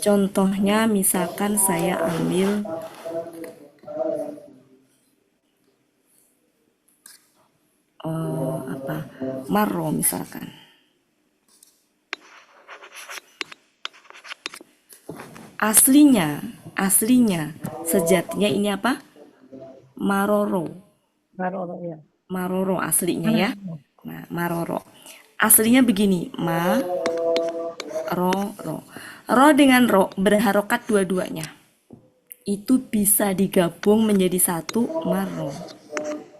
Contohnya misalkan saya ambil maro misalkan. Aslinya sejatinya ini apa? Maroro. Maroro ya. Maroro aslinya ya. Nah, maroro. Aslinya begini, ro. Ro dengan ro berharokat dua-duanya. Itu bisa digabung menjadi satu maro.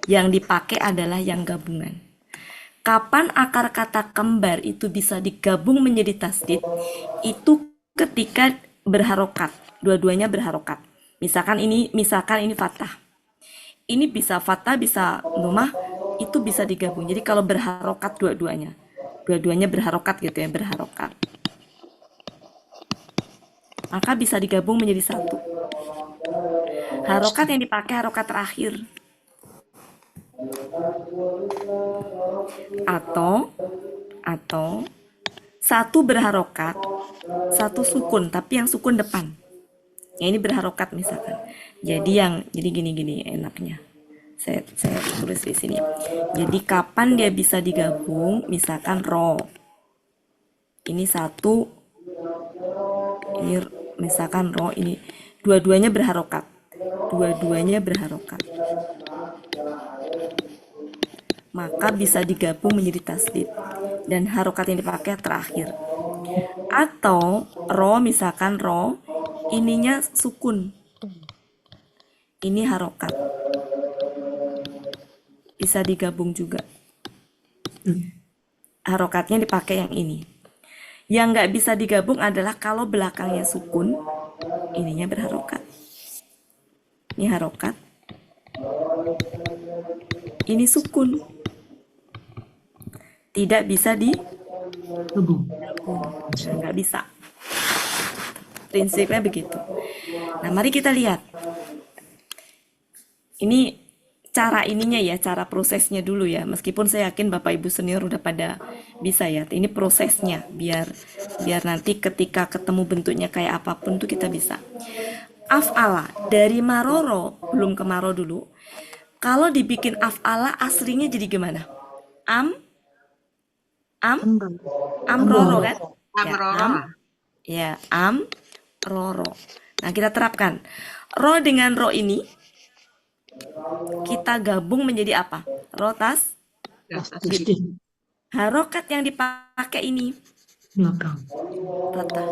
Yang dipakai adalah yang gabungan. Kapan akar kata kembar itu bisa digabung menjadi tasdid? Itu ketika berharokat, dua-duanya berharokat. Misalkan ini fathah. Ini bisa fathah, bisa domah, itu bisa digabung. Jadi kalau berharokat dua-duanya berharokat gitu ya, berharokat. Maka bisa digabung menjadi satu. Harokat yang dipakai harokat terakhir. Atau satu berharokat, satu sukun, tapi yang sukun depan. Ya ini berharokat misalkan. Jadi gini enaknya. Saya tulis di sini. Jadi kapan dia bisa digabung? Misalkan ro. Ini satu. Ini misalkan ro ini dua-duanya berharokat. Maka bisa digabung menjadi tasdid dan harokat yang dipakai terakhir. Atau ro misalkan ro ininya sukun, ini harokat, bisa digabung juga. Harokatnya dipakai yang ini. Yang nggak bisa digabung adalah kalau belakangnya sukun, ininya berharokat. Ini harokat, ini sukun, tidak bisa digabung, nggak bisa. Prinsipnya begitu. Nah, mari kita lihat. Ini cara ininya ya, cara prosesnya dulu ya. Meskipun saya yakin Bapak Ibu senior udah pada bisa ya. Ini prosesnya biar nanti ketika ketemu bentuknya kayak apapun tuh kita bisa. Af'ala dari maroro, belum ke maro dulu. Kalau dibikin af'ala aslinya jadi gimana? Amroro kan? Amroro. Ya, roro. Nah, kita terapkan. Ro dengan ro ini kita gabung menjadi apa? Ro Tasdid. harokat yang dipakai ini Belakang. fathah.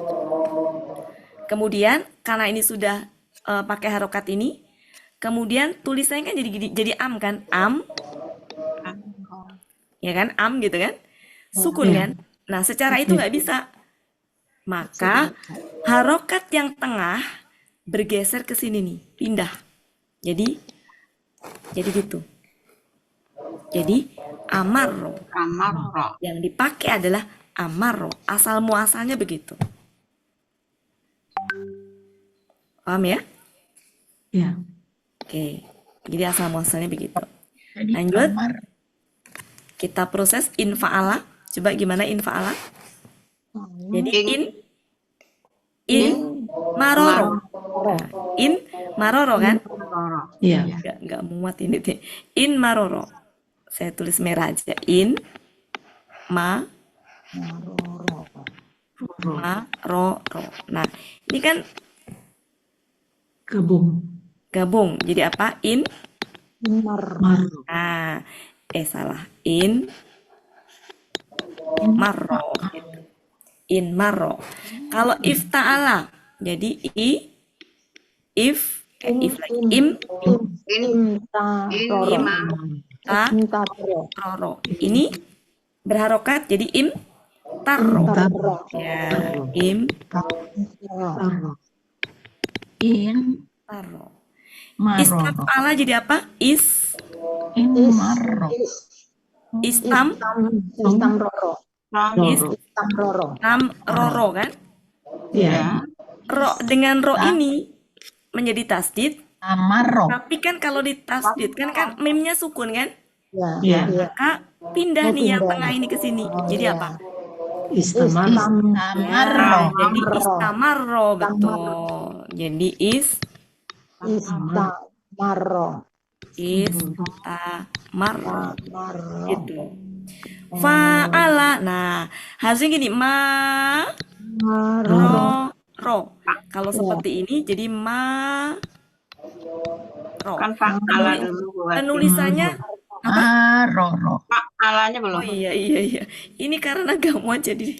Kemudian karena ini sudah pakai harokat ini, kemudian tulisannya kan jadi am kan? Am, ya kan? Am gitu kan? Sukun Iya. kan? Nah, secara itu nggak bisa. Maka harokat yang tengah bergeser ke sini nih, pindah. Jadi gitu. Jadi amarro. Amarro. Yang dipakai adalah amarro. Asal muasalnya begitu. Paham ya? Ya. Oke. Jadi asal muasalnya begitu. Jadi Lanjut. amar. Kita proses infa'ala. Coba gimana infa'ala? Jadi in maroro. Nah, in maroro kan? Iya. Nggak muat ini deh. In maroro. Saya tulis merah aja. In maroro. Nah, ini kan gabung. Jadi apa? In Marro. Nah, salah. In marro. Gitu. In marro. Kalau if ta'ala, jadi if lagi. Roro. Ini berharokat jadi taro. Ya, Marro. In taro. marro. Istafala jadi apa? In marro. Istam Roro. roro kan? Iya. Ro dengan ro ini menjadi tasdid. Amarro. Tapi kan kalau ditasdid kan mimnya sukun kan? Iya. Maka pindah nih yang tengah ini ke sini. Jadi apa? Istamar. Amarro. Jadi istamarro, betul. Jadi Istamarro. istamarro. Gitu. Fa'ala. Nah, harusnya gini, ro. Kalau seperti ini jadi ro. Kan fa'ala dulu buat Penulisannya Maroro. fa'alanya belum. Oh iya. Ini karena gak muat jadi.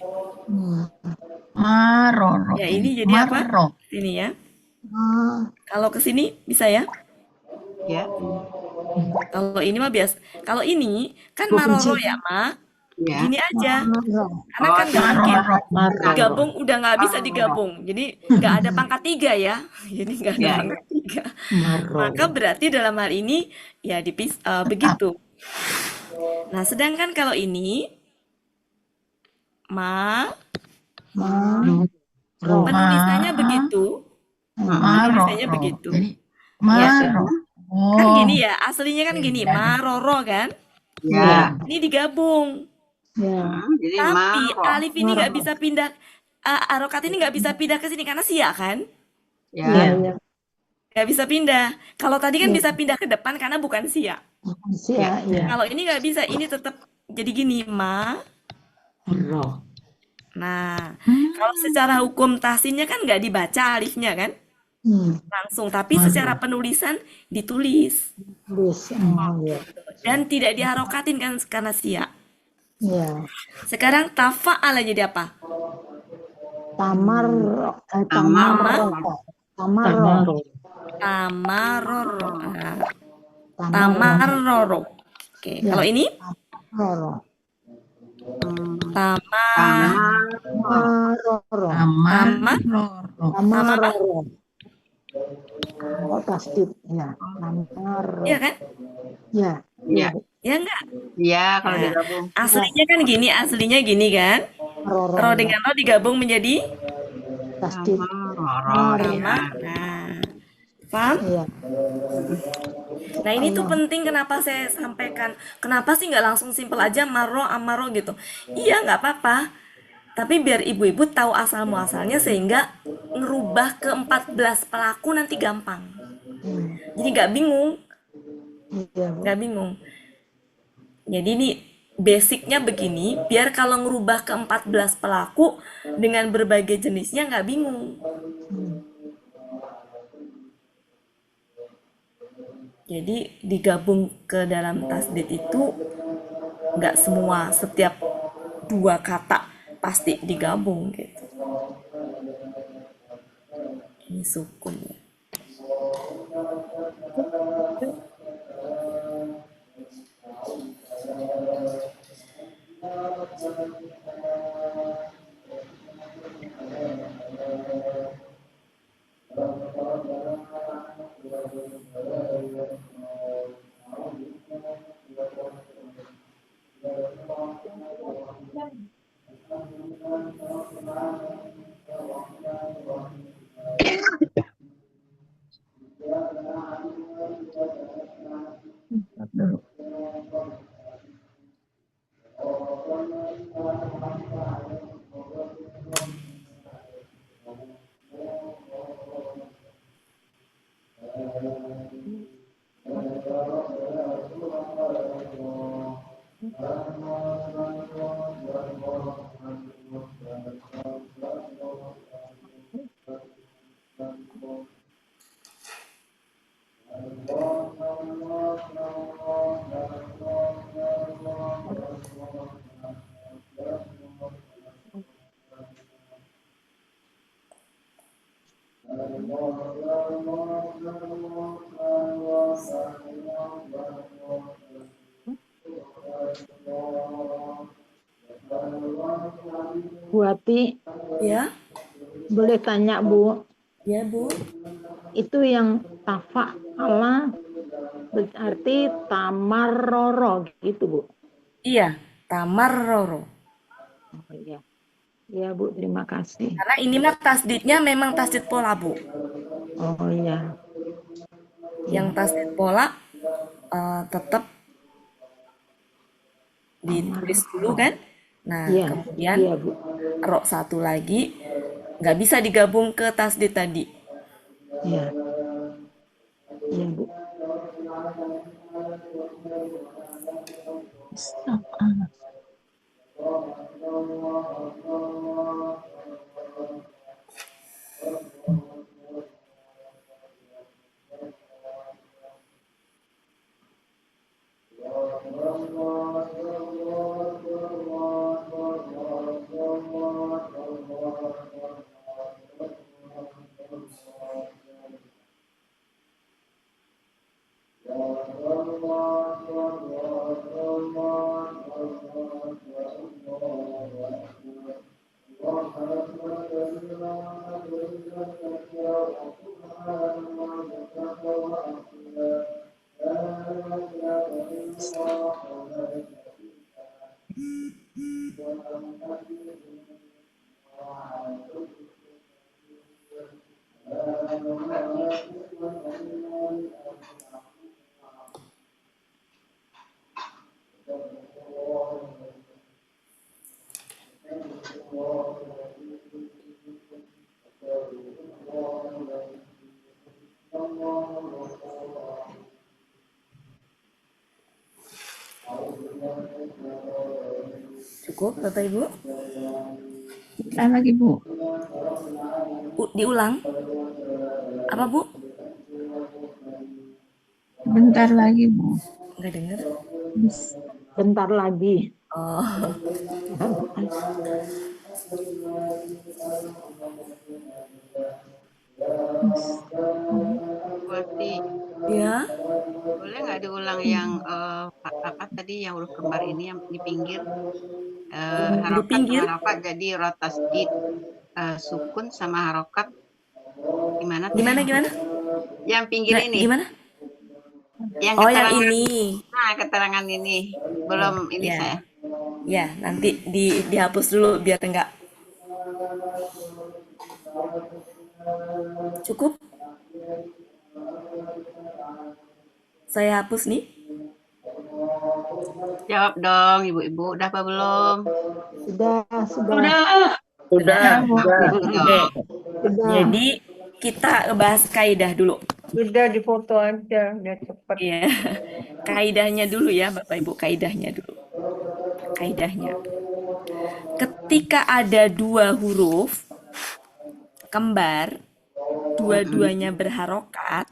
Maroro. Ya, ini jadi apa? Marro. Sini ya. Kalau ke sini bisa ya? Ya. Kalau ini mah biasa. Kalau ini kan maroro ya, Ma. Ya. Gini aja. Karena kan nggak mungkin digabung, udah nggak bisa digabung. Jadi nggak ada pangkat 3 ya. Jadi nggak ada Ya. pangkat 3. Maka berarti dalam hal ini ya begitu. Nah, sedangkan kalau ini penulisannya begitu. Penulisannya begitu. Jadi marro. Kan gini ya, aslinya kan gini, maroro kan? Ya. Ini digabung. Jadi Tapi marro. alif ini nggak bisa pindah, harokat ini nggak bisa pindah ke sini karena sia kan? Ya. Nggak bisa pindah. Kalau tadi kan bisa pindah ke depan karena bukan sia. Kalau ini nggak bisa, ini tetap jadi gini, Nah, kalau secara hukum tahsinnya kan nggak dibaca alifnya kan? Langsung, tapi secara penulisan ditulis dan tidak diharokatin kan karena sia. Sekarang tafa'ala jadi apa? Tamarro. Tamaroro. Nah, tamaroro. Oke, kalau ini Tamarro. Oh, tasdid. Ya. Tamarro. Iya kan? Ya. Ya. Ya enggak? Ya, kalau Ya. digabung. Aslinya gini kan? Ro dengan ro digabung menjadi Tasdid. Marro. Nah, paham? Iya. Nah, ini tuh penting kenapa saya sampaikan. Kenapa sih nggak langsung simpel aja maro amaro gitu? Iya, nggak apa-apa. Tapi biar ibu-ibu tahu asal muasalnya sehingga ngerubah ke 14 pelaku nanti gampang. Jadi nggak bingung. Iya, Bu. Nggak bingung. Jadi ini basicnya begini, biar kalau ngerubah ke 14 pelaku dengan berbagai jenisnya nggak bingung. Jadi digabung ke dalam tasdid itu nggak semua, setiap dua kata pasti digabung gitu. Ini sukun ya. Bentar dulu. Bu Ati, Ya, boleh tanya Bu, ya Bu. itu yang tafa'ala berarti tamarroro gitu Bu? Iya, tamarroro. Oh iya. Iya Bu, terima kasih. Karena ini mah tasdidnya memang tasdid pola Bu. Oh iya. Yang tasdid pola tetap ditulis dulu kan. Nah, Iya, kemudian iya Bu. rok satu lagi nggak bisa digabung ke tasdid tadi. Iya. Iya Bu. Sama. Cukup Bapak Ibu? Bentar lagi Bu. Diulang? Apa Bu? Bentar lagi Bu. Nggak dengar. Bis- Bentar lagi. Oh, bis- Berarti ya. boleh nggak diulang yang apa tadi yang huruf kembar ini yang di pinggir Di harokat sama pinggir. harokat jadi rotasdid sukun sama harokat gimana tuh? Gimana gimana? Yang pinggir Nah, ini, gimana? yang Oh, yang keterangan. ini. Nah, keterangan ini belum ini Ya. saya. Ya, nanti dihapus dulu biar enggak. Cukup? Saya hapus nih. Jawab dong, ibu-ibu. Udah apa belum? Sudah. Sudah, Bu. Oke. Sudah. Jadi kita bahas kaidah dulu. sudah difoto aja, biar cepat. Iya. Kaidahnya dulu ya, Bapak Ibu, kaidahnya dulu. Kaidahnya. Ketika ada dua huruf kembar, dua-duanya berharokat,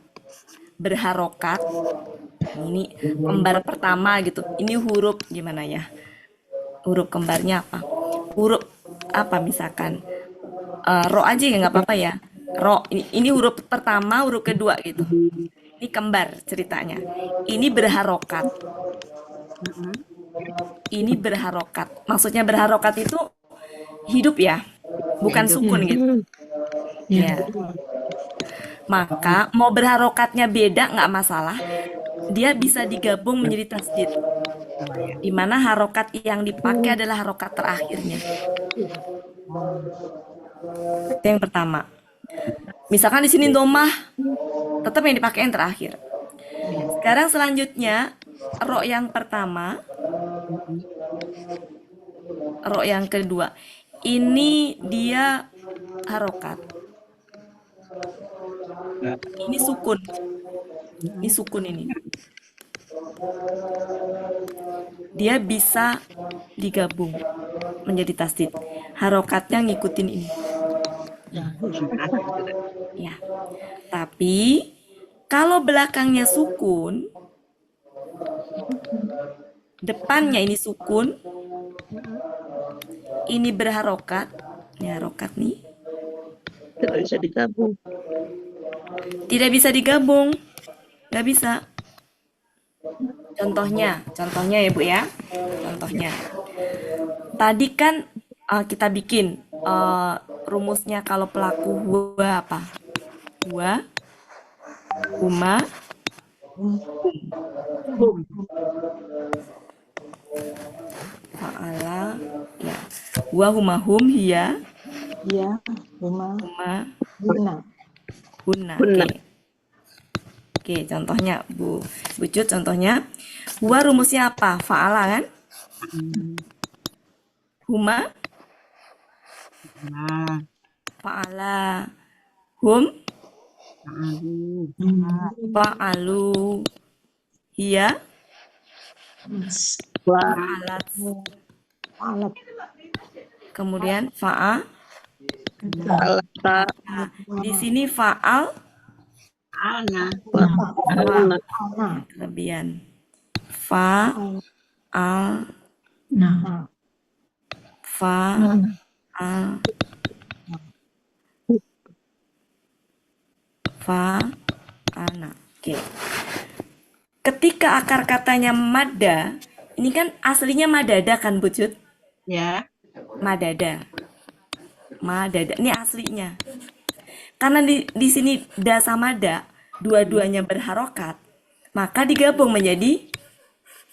Ini kembar pertama gitu. Ini huruf gimana ya? Huruf kembarnya apa? Huruf apa misalkan? Ro aja ya nggak apa-apa ya. Ro. Ini huruf pertama, huruf kedua gitu. Ini kembar ceritanya. Ini berharokat. Ini berharokat. Maksudnya berharokat itu hidup ya, bukan sukun gitu. Ya. Maka mau berharokatnya beda nggak masalah. Dia bisa digabung menjadi tasdid. Di mana harokat yang dipakai adalah harokat terakhirnya. Itu yang pertama. Misalkan di sini domah, tetap yang dipakai yang terakhir. Sekarang selanjutnya, ro yang pertama, ro yang kedua. Ini dia harokat. Ini sukun. Ini sukun ini. Dia bisa digabung menjadi tasdid. Harokatnya ngikutin ini. Ya. Tapi kalau belakangnya sukun, depannya ini sukun, ini berharokat. Ini harokat nih. Tidak bisa digabung. Tidak bisa digabung. Nggak bisa. Contohnya ya Bu ya. Contohnya. Tadi kan kita bikin rumusnya kalau pelaku huwa apa? Huwa, huma, fa'ala, ya. Huwa, huma, hum, hiya, Ya, rumah huma, guna. hunna. Oke, contohnya Bu Cut, contohnya huwa rumusnya apa? Fa'ala kan? Huma, fa'ala, hum, fa'alu, hiya, fa'alat, Alat. kemudian fa'a. Alat. Di sini fa'al, Ana. kelebihan. Fa'al, Nah. fa'al, fa'ana. Oke. Ketika akar katanya madda, ini kan aslinya madada kan Bu Cut? Ya. Madada. Madada. Ini aslinya. Karena di sini da sama da, dua-duanya berharokat, maka digabung menjadi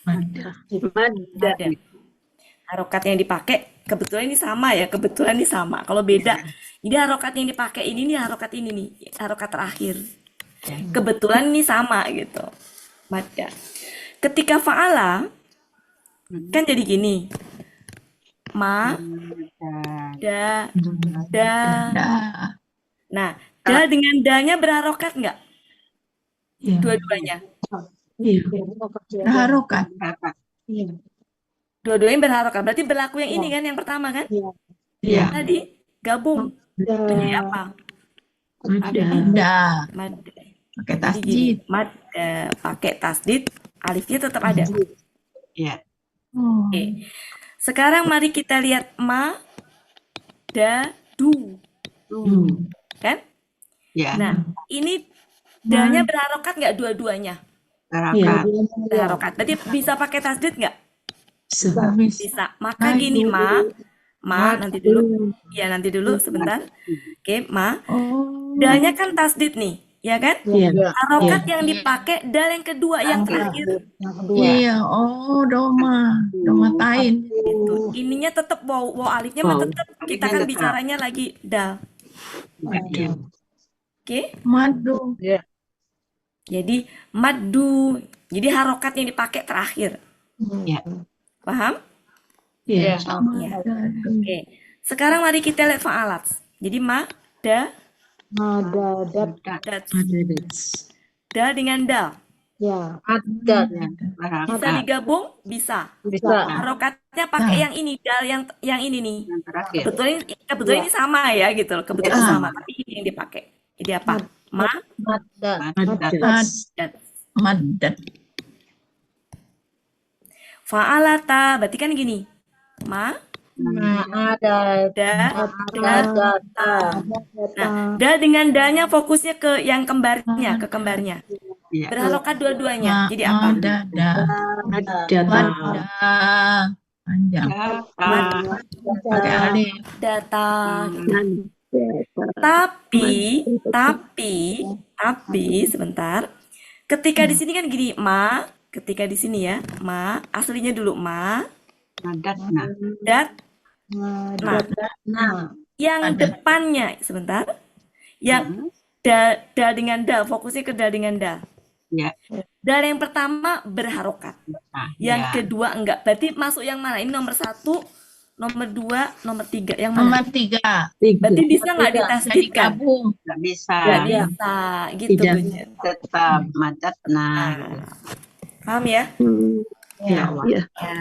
Mada. mada. Harokat yang dipakai kebetulan ini sama ya, kebetulan ini sama. Kalau beda, jadi harokat yang dipakai ini nih, harokat ini nih, harokat terakhir. Kebetulan ini sama gitu. Mada. Ketika fa'ala kan jadi gini. Ma, da, da. Dah. Nah, da dengan da-nya berharokat nggak? Iya. Dua-duanya. Iya. Berharokat. Berapa? Iya. Dua-duanya berharokat. Berarti berlaku yang ini kan, yang pertama kan? Iya. Tadi gabung menjadi apa? Dah. Mad. Pakai Jadi gini, tasdid. mad pakai tasdid, alifnya tetap ada. Ya. Oh. Oke. Sekarang mari kita lihat ma, da, du. Kan? Ya. Nah, ini da-nya berharokat nggak dua-duanya? Berapa? Berharokat. Berarti bisa pakai tasdid nggak? Habis. Bisa. Maka gini, ma, nanti dulu. Ya, nanti dulu sebentar. Oke, ma. Oh. Da-nya kan tasdid nih, ya kan? Iya. Harokat yang dipakai dal yang kedua, yang terakhir. Yang kedua. Iya. Oh, doma. Doma tain. Itu. Ininya tetap waw alifnya mah tetap. Kita kan bicaranya lagi dal. Oke? Madu. Jadi madu. Jadi harokat yang dipakai terakhir. Ya. Paham? Iya. Ya. Oke. Sekarang mari kita lihat fa'alat. Jadi ma, da, Madadat. dat. Madadat. Da dengan dal. Ya. Ada. Bisa Berapa? digabung? Bisa. Bisa. Harokatnya pakai yang ini, dal yang ini nih. Yang terakhir. Kebetulan ini sama ya gitu loh. Kebetulan sama, tapi ini yang dipakai. Jadi apa? Ma, Mada. Mada. dat. Madat. Fa'alata, berarti kan gini. Ma, Ada da, data. Nah, da dengan da-nya fokusnya ke yang kembarnya, ke kembarnya. Ya. Berharokat dua-duanya. Jadi apa? Dada. Data. Wada. Panjang. Data. Pakai alif. Data. Data. Tapi, sebentar. Ketika di sini kan gini, ketika di sini ya, aslinya dulu Madatna. dat, Nah, yang Ada. depannya, sebentar. Yang da dengan da, fokusnya ke da dengan da. Ya. Da yang pertama berharokat. Nah, Yang ya. kedua enggak. Berarti masuk yang mana? Ini nomor 1, nomor 2, nomor 3. Yang mana? Nomor 3. Berarti bisa nggak Jadi ditasdidkan? gabung. Nggak bisa. Nggak bisa. Gitu, Tidak. Bunyi. Tetap madatna. Paham ya? Ya. Ya.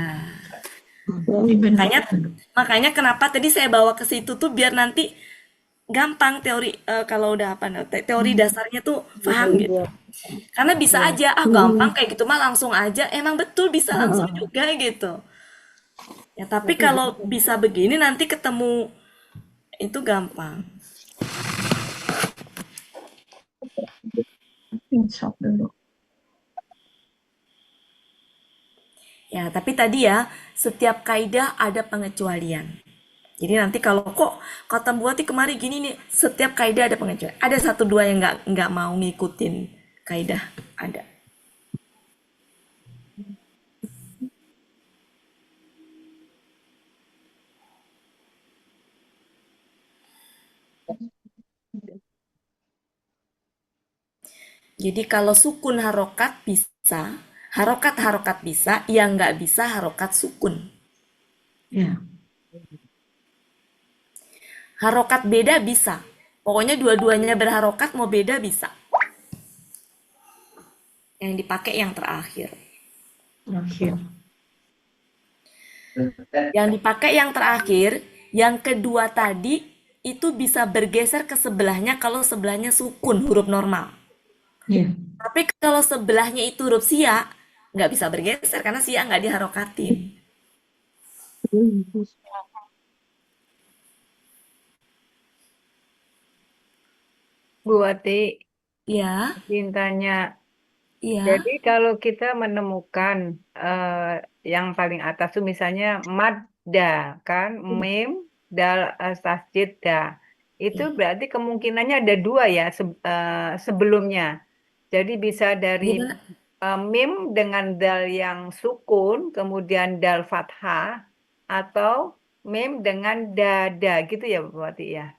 Ini benar. Makanya kenapa tadi saya bawa ke situ tuh biar nanti gampang teori kalau udah teori dasarnya tuh paham gitu. Karena bisa aja gampang kayak gitu mah langsung aja. Emang betul bisa langsung juga gitu. Ya tapi kalau bisa begini nanti ketemu itu gampang. Shop dulu. Ya, tapi tadi ya setiap kaidah ada pengecualian. Jadi nanti kalau kok kata Bu Ati kemarin gini nih, setiap kaidah ada pengecualian. Ada 1-2 yang nggak mau ngikutin kaidah, ada. Jadi kalau sukun harokat bisa, harokat bisa, yang nggak bisa harokat sukun. Ya. Harokat beda bisa. Pokoknya dua-duanya berharokat mau beda bisa. Yang dipakai yang terakhir. Yang dipakai yang terakhir, yang kedua tadi itu bisa bergeser ke sebelahnya kalau sebelahnya sukun huruf normal. Ya. Tapi kalau sebelahnya itu huruf sia, nggak bisa bergeser karena sia nggak diharokatin. Bu Ati, Ya, cintanya. iya, Jadi kalau kita menemukan yang paling atas tuh misalnya madda kan, mim, dal, tasjid, da. Itu Iya. berarti kemungkinannya ada 2 ya sebelumnya. Jadi bisa dari Gimana? mim dengan dal yang sukun, kemudian dal fathah, atau mim dengan dada gitu ya Bu Ati ya.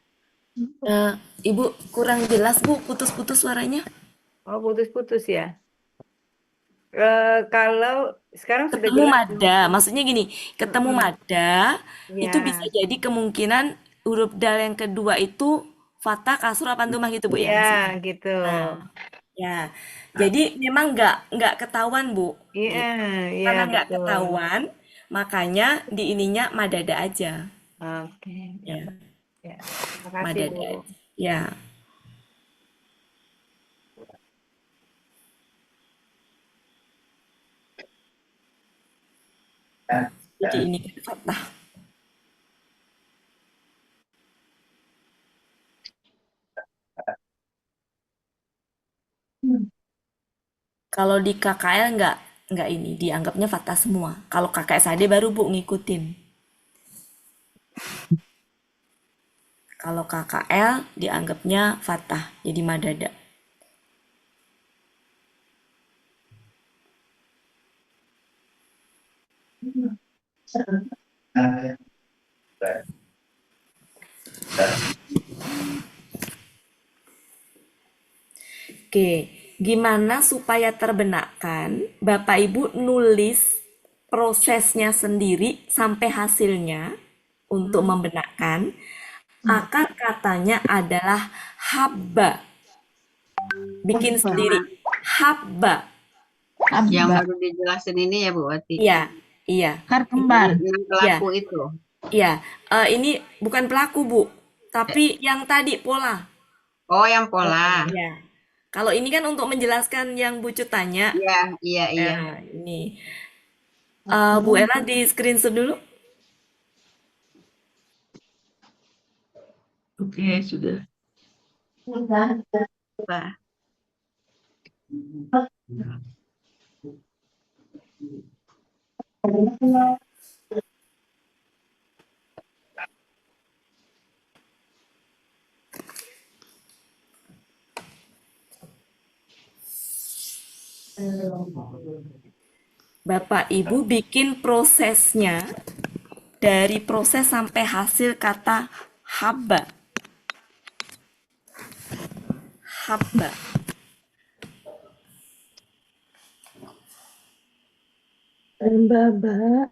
Ibu kurang jelas Bu, putus-putus suaranya. Oh putus-putus ya. Kalau sekarang sudah Ketemu jelas. mada, maksudnya gini, ketemu mada itu bisa Ya, jadi kemungkinan huruf dal yang kedua itu fathah, kasrah, apa antumah gitu Bu ya ya maksudnya. gitu. Nah, ya. Jadi memang nggak ketahuan Bu, Iya, gitu. iya Karena nggak betul. ketahuan, makanya di ininya madada aja, Oke, ya, ya, ya. Terima kasih madada Bu. aja. Ya, jadi ini kan fathah. Kalau di KKL nggak ini dianggapnya fathah semua. Kalau KKSAD baru Bu ngikutin. Kalau KKL dianggapnya fathah, jadi madada. Oke, gimana supaya terbenakkan? Bapak Ibu nulis prosesnya sendiri sampai hasilnya untuk membenakkan. Akar katanya adalah habba. Bikin sendiri. Habba. Yang Abba. baru dijelasin ini ya Bu Ati. Iya, iya, Akar kembar. Enam pelaku itu. iya. Ini bukan pelaku, Bu. Tapi yang tadi pola. Oh, yang pola. Ya. Kalau ini kan untuk menjelaskan yang Bu Cut tanya. Iya, iya, iya. Ini. Bu Ella di screenshot dulu. Oke, sudah. Bah. Bapak Ibu bikin prosesnya dari proses sampai hasil kata haba. Haba. Baba.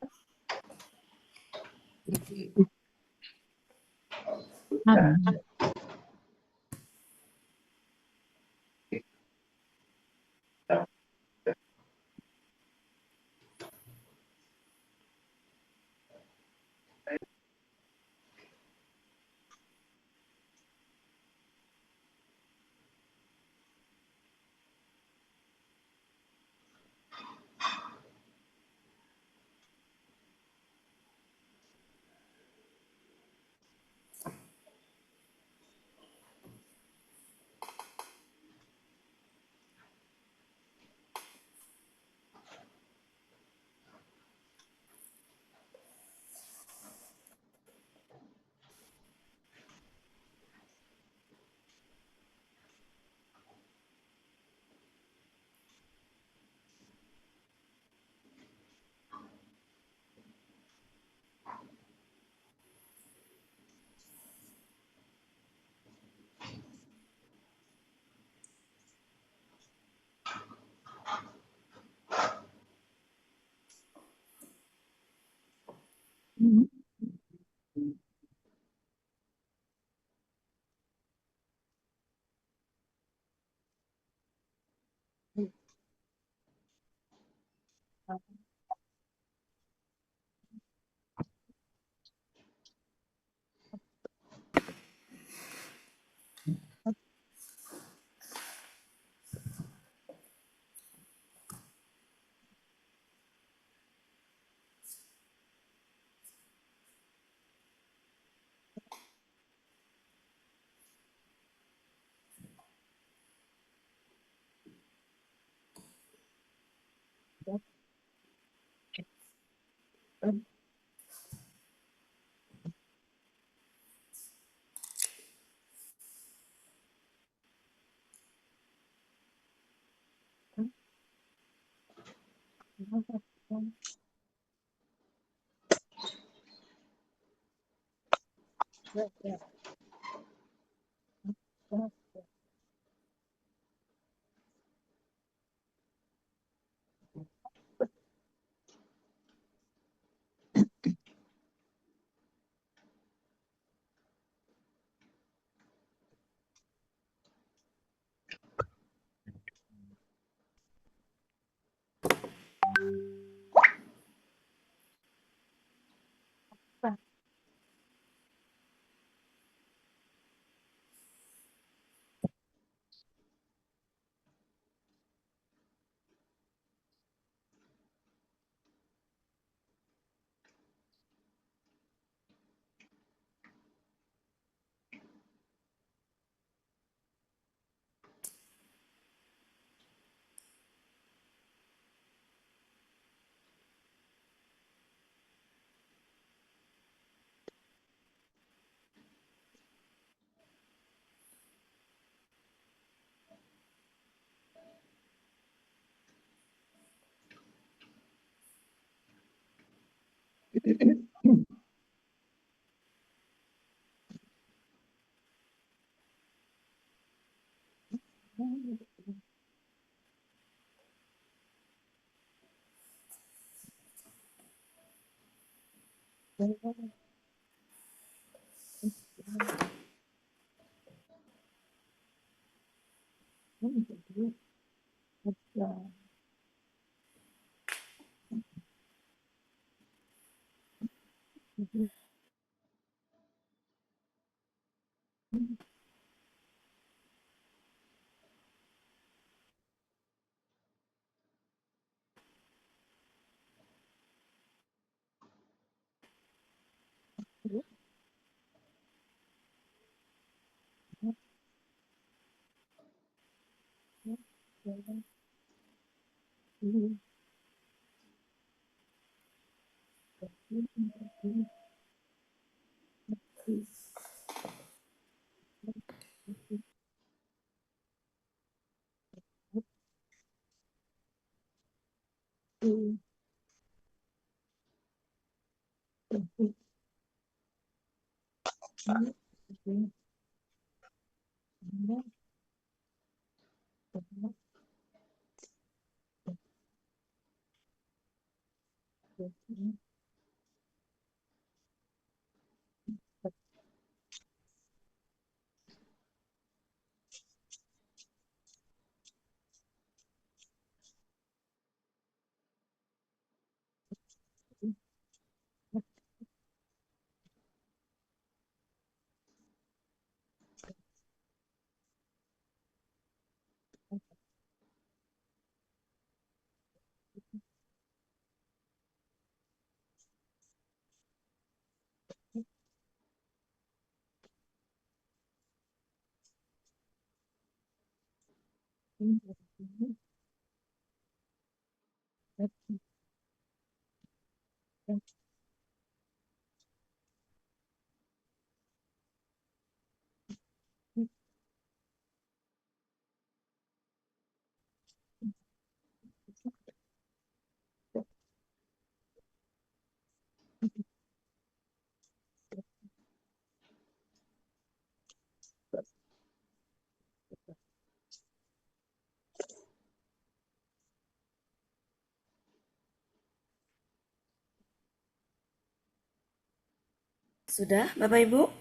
Sudah, Bapak Ibu?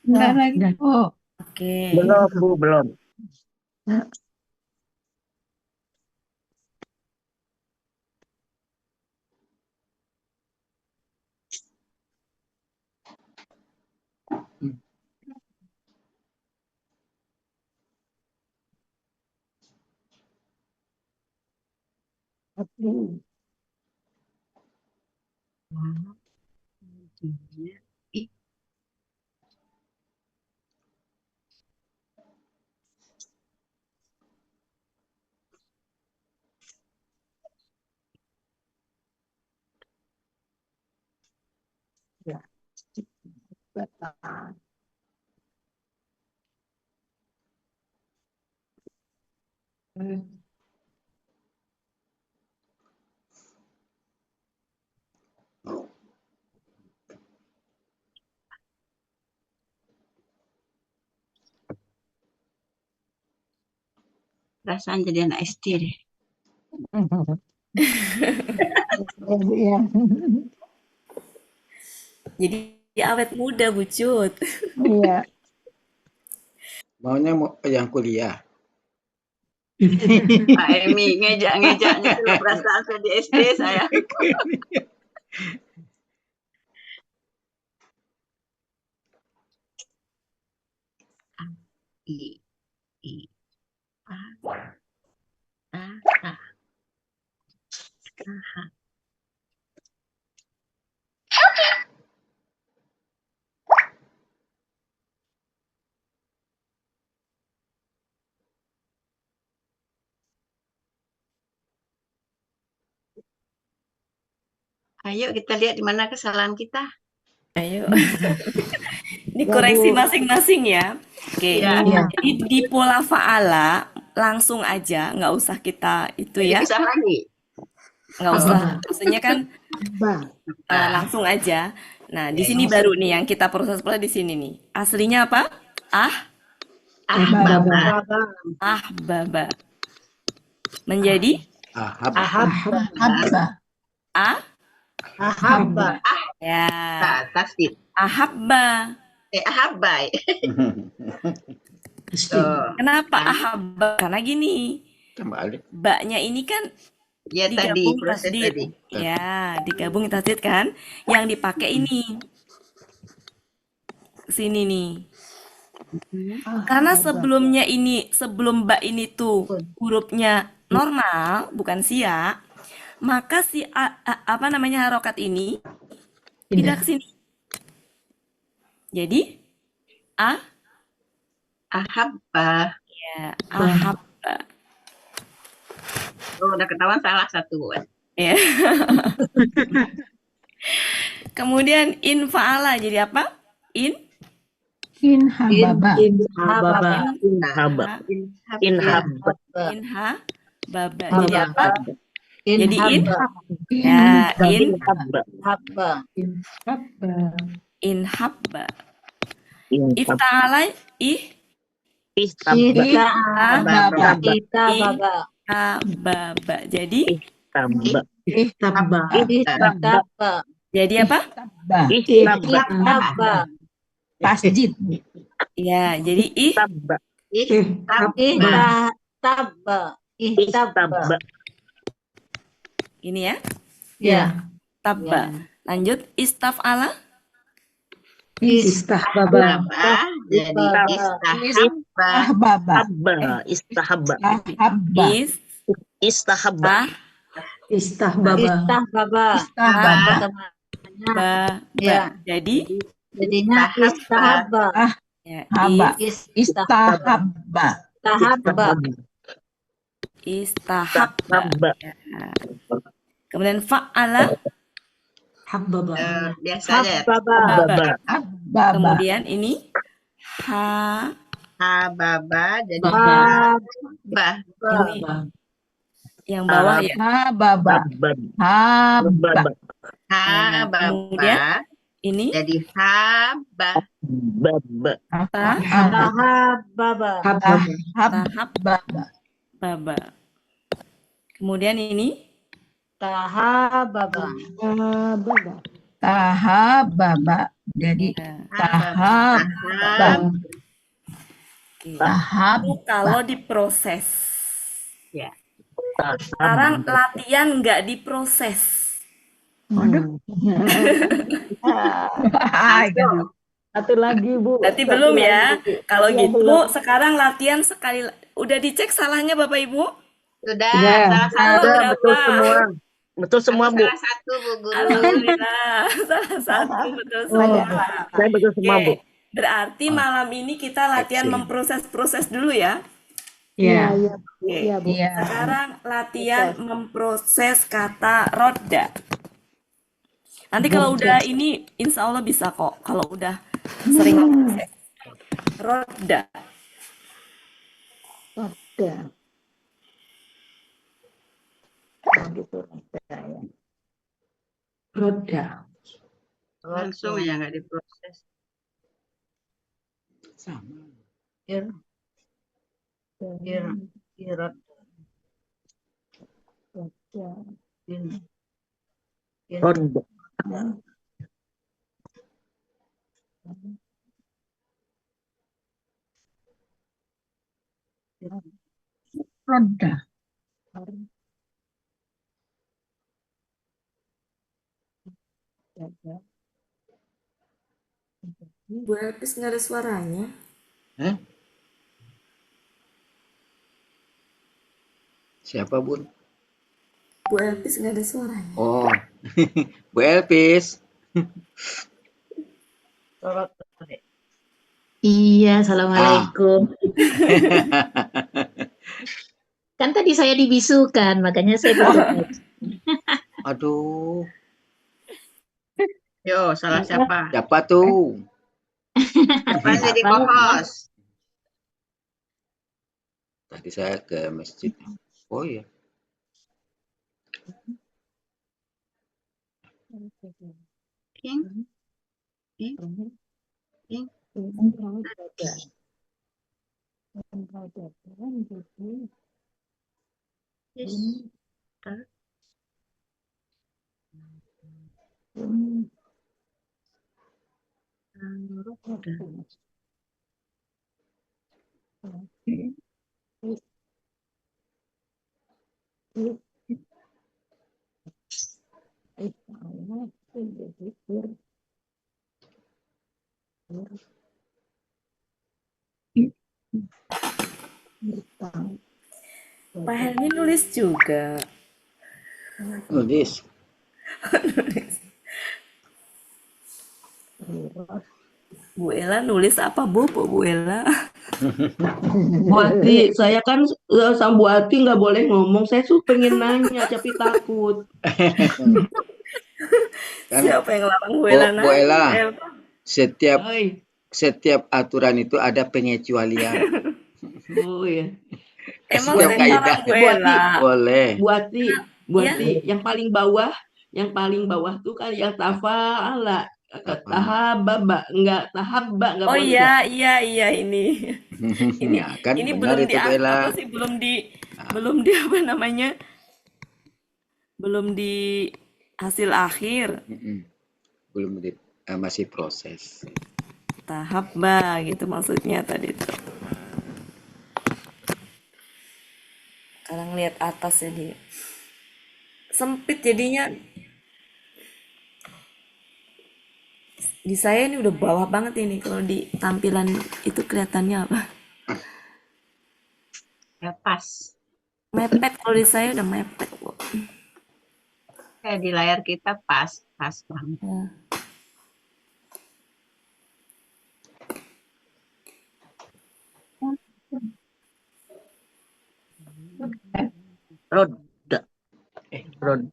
Enggak lagi, Bu. Oke. Belum, Bu, belum. Perasaan jadi anak SD deh. Iya. Jadi awet muda, Bu Cut. Iya. Maunya yang kuliah. Pak Emi ngejak-ngejaknya kalau perasaan saya di SD saya. I, I, A, A, A, A. Ayo kita lihat di mana kesalahan kita. Ayo. Ini koreksi masing-masing ya. Oke. Iya. Jadi di pola fa'ala langsung aja, nggak usah kita itu ya. Bisa lagi. Nggak usah. Maksudnya kan langsung aja. Nah, di sini baru nih yang kita proses di sini nih. Aslinya apa? Baba. Baba. Menjadi Ahabba. Ahabba. ya. Tasdid. Ahabba. Ahabba. Kenapa ahabba? Karena gini. Kembali. Baknya ini kan Ya tadi digabung proses tasdid. tadi. Ya, digabung tasdid kan. Yang dipakai ini. Sini nih. Karena sebelumnya ini, sebelum bak ini tuh hurufnya normal, bukan siak, maka si apa namanya harokat ini tidak ke sini. Jadi Ahabba. ya ahabba. Oh, udah ketahuan salah satu. Ya. Kemudian in fa'ala jadi apa? In Inhababa. Inhababa. Inhaba. Inhabba. inha baba. Jadi apa? Jadi Inhabba. ya in Inhabba. Habba. Inhabba. inhabba. Inhabba. Ifta'ala Istabba. Kita. Kita baba. baba. Jadi Istabba. Ihtabba. Istabba. jadi apa? Ihtabba. Istabba. Masjid. Ya, jadi Istabba. Ihtabba. Istabba. Istabba. ini ya. Ya. Tabba. Lanjut istaf'ala. Istahbaba. Jadi istahabba. Ahbaba. Habba. Istahabba. Ahabba. Istahabba. Istahbaba. Istababa. Istahbaba. Ba. Ya. Jadi Jadinya istahabba. ya, Haba. Istahabba. Istahbaba. istahabba. Habba. Kemudian fa'ala. Habbaba. Biasa aja. Habbaba. Habba. Habbaba. Kemudian ini ha. Hababa jadi Baba. bah. Ini yang bawah ya. Hababa. Habba. Habba. Hababa Kemudian ini jadi habba. Habba. ta. Tahabbaba. Habbaba. Baba. Kemudian ini Tahabbaba. Hababa. Tahababa. Jadi tahabba. Oke. Tahab. Itu kalau diproses. Ya. Sekarang latihan nggak diproses. Waduh. Satu lagi, Bu. Berarti belum ya. Kalau gitu sekarang latihan sekali. Udah dicek salahnya Bapak Ibu? Sudah, Ya. salah satu. Salah Betul berapa? semua. Betul semua, Bu. Salah satu, Bu Guru. Alhamdulillah. Salah satu betul semua. Saya betul semua, Bu. Oke. Berarti malam ini kita latihan memproses-proses dulu ya. Iya. Oke. Iya. Sekarang latihan memproses kata roda. Nanti kalau udah ini insya Allah bisa kok. Kalau udah sering memproses. Roda. Roda. Nah, gitu roda ya. Roda. Langsung ya, nggak diproses. Sama. Ir. Ir. Ir. Roda. Ir. Roda. Roda. Roda. Bu Elpis nggak ada suaranya. Siapa, Bun? Bu Elpis nggak ada suaranya. Oh, Bu Elpis. Iya, assalamualaikum. Kan tadi saya dibisukan, makanya saya tutup. Aduh, Yo, salah siapa? siapa tuh? Siapa yang jadi co-host? Tadi saya ke masjid. Oh iya. King? King? King? Roda. Roda. Yes. Pak Helmi nulis juga. Nulis. Bu Ella nulis apa Bu Ella? Buat saya kan sama Bu Ati nggak boleh ngomong. Saya tuh pengen nanya tapi takut. Kan Siapa yang larang Bu Bu Ella Bu nanya? Ella, Elva? Oi. setiap aturan itu ada pengecualian. Oh ya. Emang Setiap saya Ati, larang kaidah Bu Bu Ati, Ella? boleh. Bu Ati, Bu Ya, Ati, yang paling bawah tuh kan yang tafa'ala, Apa? tahababa, nggak oh boleh ya? iya ini. Ini Ya kan ini benar belum itu Bu apa Ella. sih Nah, belum di apa namanya? Belum di hasil akhir. belum masih proses. Tahap ba gitu maksudnya tadi tuh. Sekarang lihat atas jadi sempit jadinya. Di saya ini udah bawah banget ini kalau di tampilan itu kelihatannya apa? Ya, pas. Mepet kalau di saya udah mepet kok. Kayak di layar kita pas banget. Ya. Roda. Roda.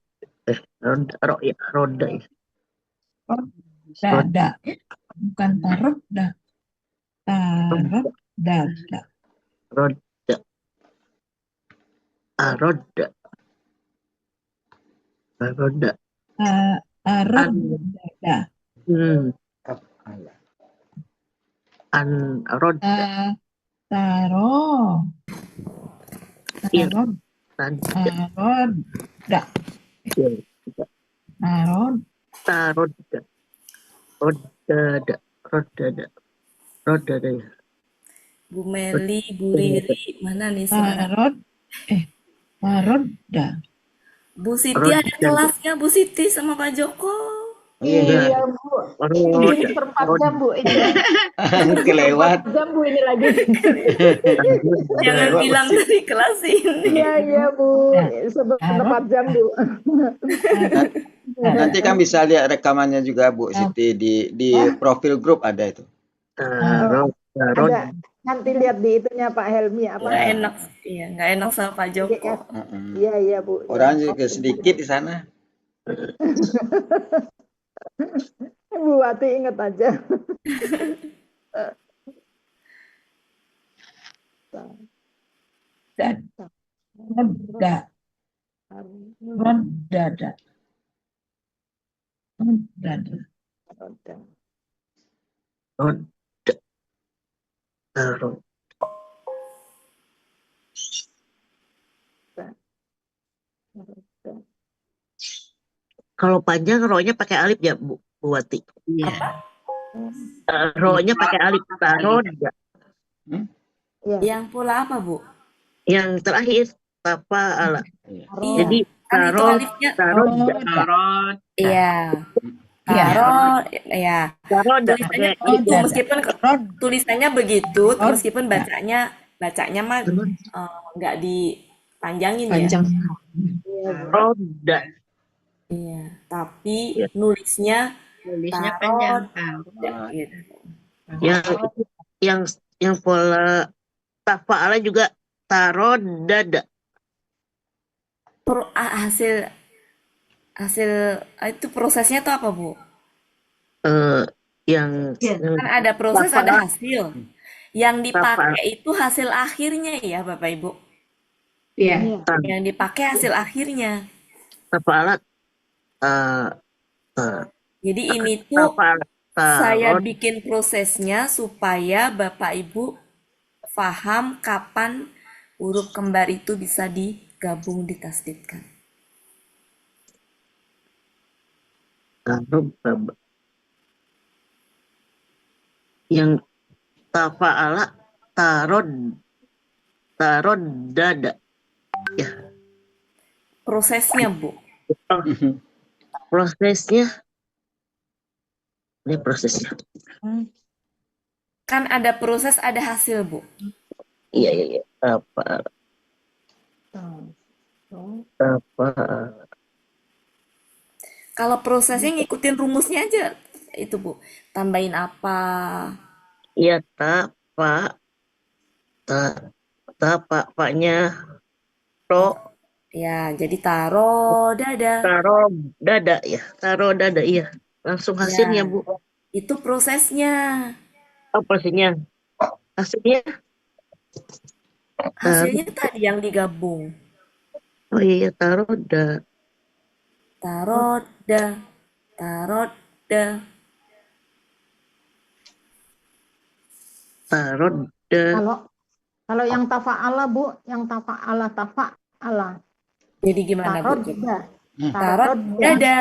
Roda ya. Dada. Bukan tarot dah. Tarot dada. Roda. Roda. Roda. Tarot dada. Roda. Tarot. Iya. Tarot. Tarot. Da. Tarot. Roda. Roda. Roda. Roda ya. Bu Meli, Bu Riri, mana nih suara? Tarot. Tarot da. Bu Siti ada kelasnya Bu Siti sama Pak Joko. Iya, Bu. Ini seperempat jam, Bu. Kelewat. Jam, Bu, ini lagi. Jangan bilang dari kelas ini. Iya, Bu. Seperempat jam, Bu. Nanti kan bisa lihat rekamannya juga Bu Siti di profil grup ada itu. Ada. Nanti lihat di itunya Pak Helmi apa? Nggak enak, iya nggak enak sama Pak Joko. Iya, Bu. Orang juga sedikit di sana. Bu Wati ingat aja. Roda. Roda. Roda. Kalau panjang ro-nya pakai alif ya Bu Wati? Iya. Ro-nya pakai alif. Roda. Yang pola apa Bu? Yang terakhir tafa'ala. Iya. Jadi Kan itu tarot. alifnya. Tarot. Iya. Tarot, ya. Tulisannya begitu, meskipun tulisannya begitu, meskipun bacanya mah nggak dipanjangin ya. Roda. Iya, tapi nulisnya panjang. gitu. Yang pola tafa'ala juga tarot dada. Hasil itu prosesnya tuh apa Bu? Kan ada proses ada hasil. Yang dipakai itu hasil akhirnya ya Bapak Ibu. Iya. Yang dipakai hasil akhirnya. Tafa'ala. Jadi ini tuh saya bikin prosesnya supaya Bapak Ibu paham kapan huruf kembar itu bisa digabung ditasdidkan. Yang tafa'ala tarod dada. Ya. Prosesnya Bu. Prosesnya. Ini prosesnya. Kan ada proses ada hasil Bu. Iya. Apa? Kalau prosesnya ngikutin rumusnya aja itu Bu. Tambahin apa? Iya Paknya ro, Ya, jadi taro dada. taro dada ya. Taro dada iya. Langsung hasilnya, Ya, Bu. itu prosesnya. Apa hasilnya? Hasilnya Hasilnya tadi yang digabung. oh iya taroda. Taroda, taroda. Taroda. Kalau yang tafa'ala, Bu, yang tafa'ala. Jadi gimana, Bu? Tarodda. Tarot Tarodda. dada.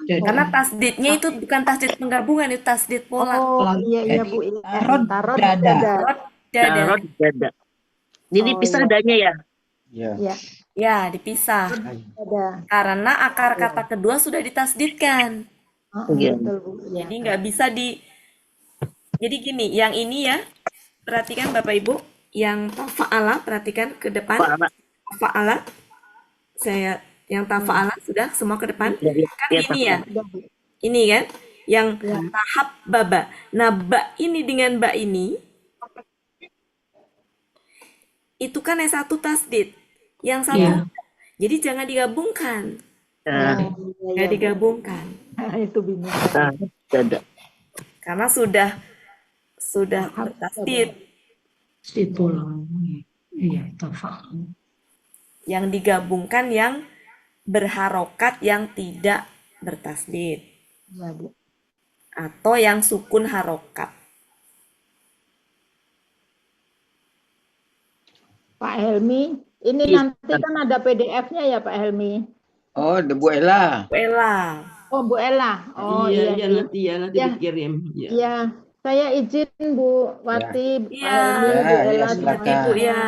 Karena tasdidnya itu bukan tasdid penggabungan, itu tasdid pola. Oh, iya Bu. Iya. Tarot Tarodda. dada. Tarot dada. Tarot dada. Jadi Oh, pisah iya. adanya ya. Iya. Ya, dipisah. Ada. Karena akar kata kedua sudah ditasdidkan. Iya. Betul, Bu. Iya. Jadi nggak bisa Jadi gini, yang ini ya, perhatikan Bapak Ibu, yang tafa'ala, perhatikan ke depan. Pak, Tafa'ala, yang tafa'ala sudah semua ke depan. Iya, Kan iya, ini ya, ini kan, yang tahap baba. Nah, ba ini dengan ba ini, itu kan yang satu tasdid, yang satu Iya. jadi jangan digabungkan, Nah, nggak digabungkan, Itu bingung. dada. karena sudah bertasdid. Itu lah. Iya, tafak. Yang digabungkan yang berharokat yang tidak bertasdid, Iya, Bu. atau yang sukun harokat. Pak Helmi, ini Iya. nanti kan ada PDF-nya ya Pak Helmi. Oh, Bu Ella. Ella, Oh, Bu Ella. Oh, iya, iya. nanti Ya. dikirim. Ya. Iya, saya izin Bu Wati, Pak Iya. Helmi, Bu Ya, Ella, silakan. Ibu ya.